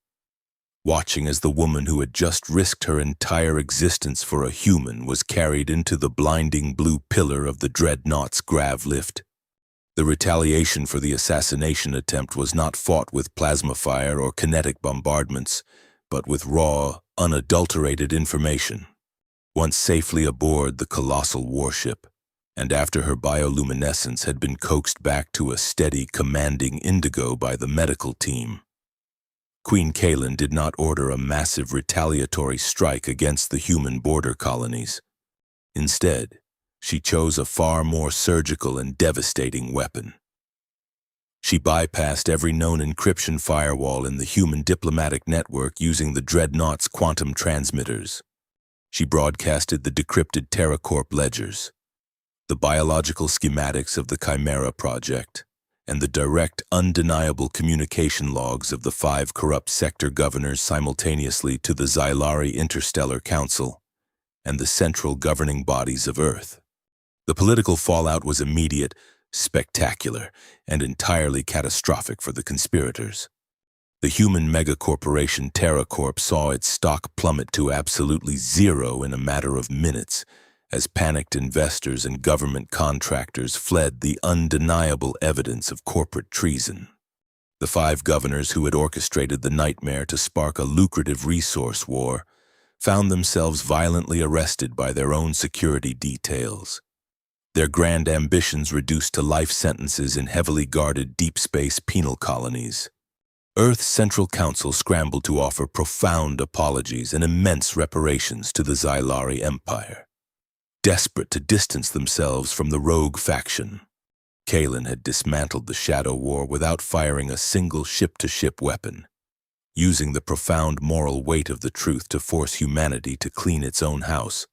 S1: watching as the woman who had just risked her entire existence for a human was carried into the blinding blue pillar of the Dreadnought's grav lift. The retaliation for the assassination attempt was not fought with plasma fire or kinetic bombardments, but with raw, unadulterated information. Once safely aboard the colossal warship, and after her bioluminescence had been coaxed back to a steady, commanding indigo by the medical team, Queen Kaelin did not order a massive retaliatory strike against the human border colonies. Instead, she chose a far more surgical and devastating weapon. She bypassed every known encryption firewall in the human diplomatic network using the Dreadnought's quantum transmitters. She broadcasted the decrypted TerraCorp ledgers, the biological schematics of the Chimera project, and the direct, undeniable communication logs of the 5 corrupt sector governors simultaneously to the Xylari Interstellar Council and the central governing bodies of Earth. The political fallout was immediate, spectacular, and entirely catastrophic for the conspirators. The human megacorporation TerraCorp saw its stock plummet to absolutely zero in a matter of minutes, as panicked investors and government contractors fled the undeniable evidence of corporate treason. The 5 governors who had orchestrated the nightmare to spark a lucrative resource war found themselves violently arrested by their own security details, their grand ambitions reduced to life sentences in heavily guarded deep space penal colonies. Earth's Central Council scrambled to offer profound apologies and immense reparations to the Xylari Empire. Desperate to distance themselves from the rogue faction, Kaelin had dismantled the Shadow War without firing a single ship-to-ship weapon, using the profound moral weight of the truth to force humanity to clean its own house.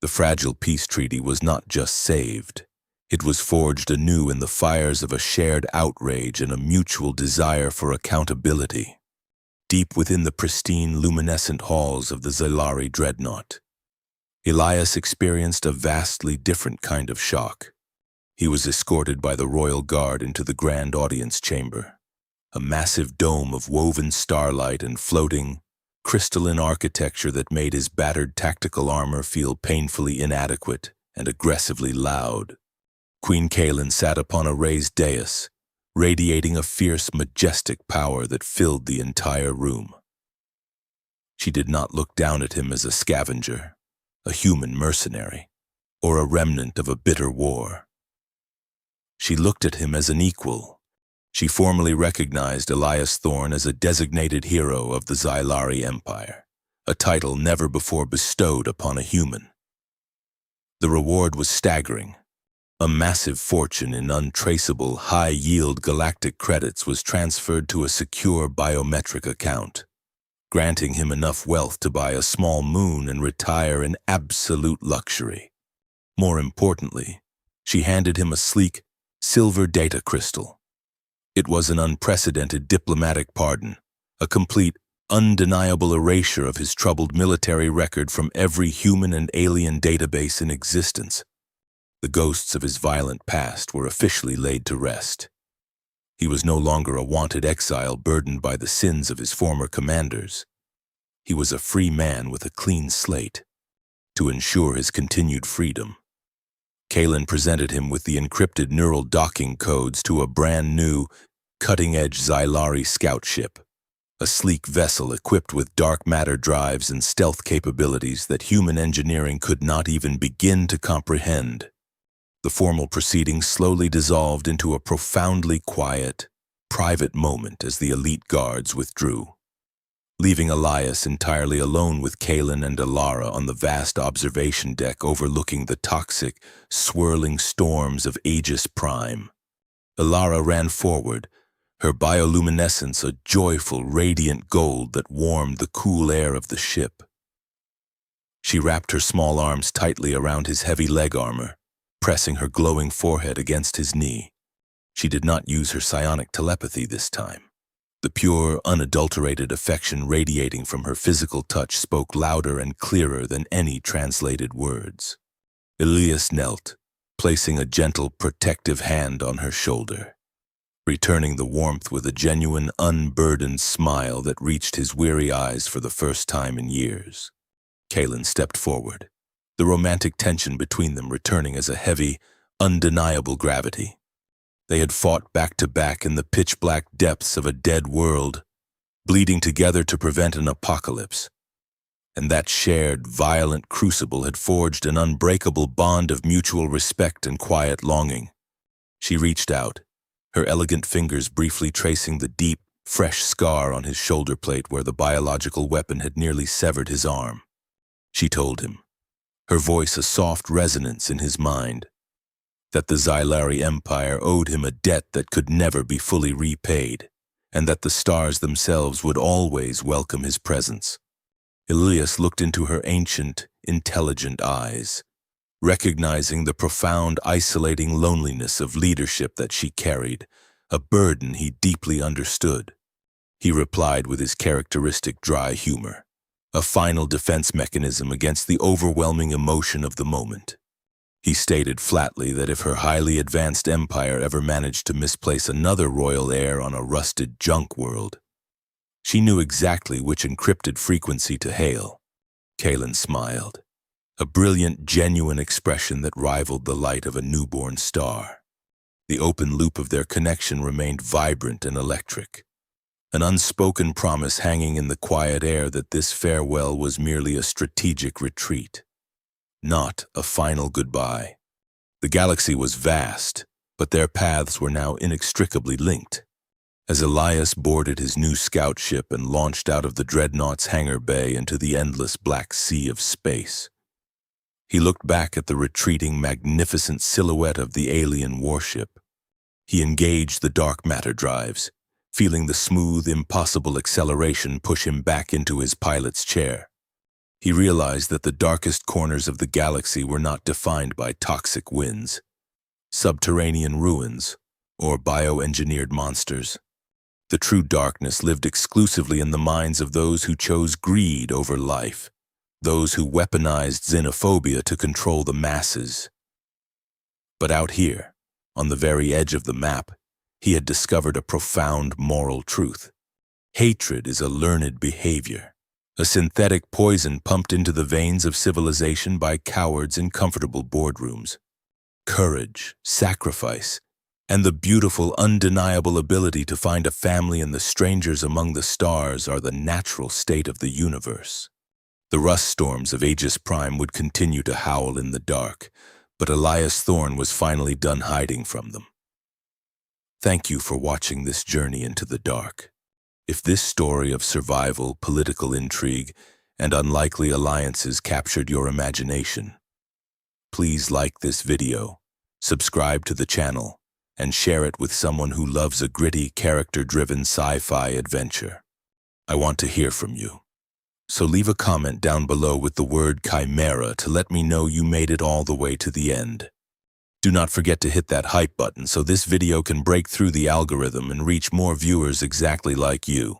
S1: The fragile peace treaty was not just saved, it was forged anew in the fires of a shared outrage and a mutual desire for accountability. Deep within the pristine, luminescent halls of the Xylari Dreadnought, Elias experienced a vastly different kind of shock. He was escorted by the royal guard into the grand audience chamber, a massive dome of woven starlight and floating, crystalline architecture that made his battered tactical armor feel painfully inadequate and aggressively loud. Queen Kaelin sat upon a raised dais, radiating a fierce, majestic power that filled the entire room. She did not look down at him as a scavenger, a human mercenary, or a remnant of a bitter war. She looked at him as an equal. She formally recognized Elias Thorne as a designated hero of the Xylari Empire, a title never before bestowed upon a human. The reward was staggering. A massive fortune in untraceable, high-yield galactic credits was transferred to a secure biometric account, granting him enough wealth to buy a small moon and retire in absolute luxury. More importantly, she handed him a sleek, silver data crystal. It was an unprecedented diplomatic pardon, a complete, undeniable erasure of his troubled military record from every human and alien database in existence. The ghosts of his violent past were officially laid to rest. He was no longer a wanted exile burdened by the sins of his former commanders. He was a free man with a clean slate. To ensure his continued freedom, Kaelin presented him with the encrypted neural docking codes to a brand new, cutting-edge Xylari scout ship, a sleek vessel equipped with dark matter drives and stealth capabilities that human engineering could not even begin to comprehend. The formal proceedings slowly dissolved into a profoundly quiet, private moment as the elite guards withdrew. leaving Elias entirely alone with Kaelin and Elara on the vast observation deck overlooking the toxic, swirling storms of Aegis Prime. Elara ran forward, her bioluminescence a joyful, radiant gold that warmed the cool air of the ship. She wrapped her small arms tightly around his heavy leg armor, pressing her glowing forehead against his knee. She did not use her psionic telepathy this time. The pure, unadulterated affection radiating from her physical touch spoke louder and clearer than any translated words. Elias knelt, placing a gentle, protective hand on her shoulder, returning the warmth with a genuine, unburdened smile that reached his weary eyes for the first time in years. Kaelin stepped forward, the romantic tension between them returning as a heavy, undeniable gravity. They had fought back to back in the pitch-black depths of a dead world, bleeding together to prevent an apocalypse. And that shared, violent crucible had forged an unbreakable bond of mutual respect and quiet longing. She reached out, her elegant fingers briefly tracing the deep, fresh scar on his shoulder plate where the biological weapon had nearly severed his arm. She told him, her voice a soft resonance in his mind, that the Xylari Empire owed him a debt that could never be fully repaid, and that the stars themselves would always welcome his presence. Elias looked into her ancient, intelligent eyes, recognizing the profound, isolating loneliness of leadership that she carried, a burden he deeply understood. He replied with his characteristic dry humor, a final defense mechanism against the overwhelming emotion of the moment. He stated flatly that if her highly advanced empire ever managed to misplace another royal heir on a rusted junk world, she knew exactly which encrypted frequency to hail. Kaelin smiled, a brilliant, genuine expression that rivaled the light of a newborn star. The open loop of their connection remained vibrant and electric, an unspoken promise hanging in the quiet air that this farewell was merely a strategic retreat, not a final goodbye. The galaxy was vast, but their paths were now inextricably linked. As Elias boarded his new scout ship and launched out of the Dreadnought's hangar bay into the endless black sea of space, he looked back at the retreating, magnificent silhouette of the alien warship. He engaged the dark matter drives, feeling the smooth, impossible acceleration push him back into his pilot's chair. He realized that the darkest corners of the galaxy were not defined by toxic winds, subterranean ruins, or bioengineered monsters. The true darkness lived exclusively in the minds of those who chose greed over life, those who weaponized xenophobia to control the masses. But out here, on the very edge of the map, he had discovered a profound moral truth. Hatred is a learned behavior, a synthetic poison pumped into the veins of civilization by cowards in comfortable boardrooms. Courage, sacrifice, and the beautiful, undeniable ability to find a family in the strangers among the stars are the natural state of the universe. The rust storms of Aegis Prime would continue to howl in the dark, but Elias Thorne was finally done hiding from them. Thank you for watching this journey into the dark. If this story of survival, political intrigue, and unlikely alliances captured your imagination, please like this video, subscribe to the channel, and share it with someone who loves a gritty, character-driven sci-fi adventure. I want to hear from you. So leave a comment down below with the word Chimera to let me know you made it all the way to the end. Do not forget to hit that hype button so this video can break through the algorithm and reach more viewers exactly like you.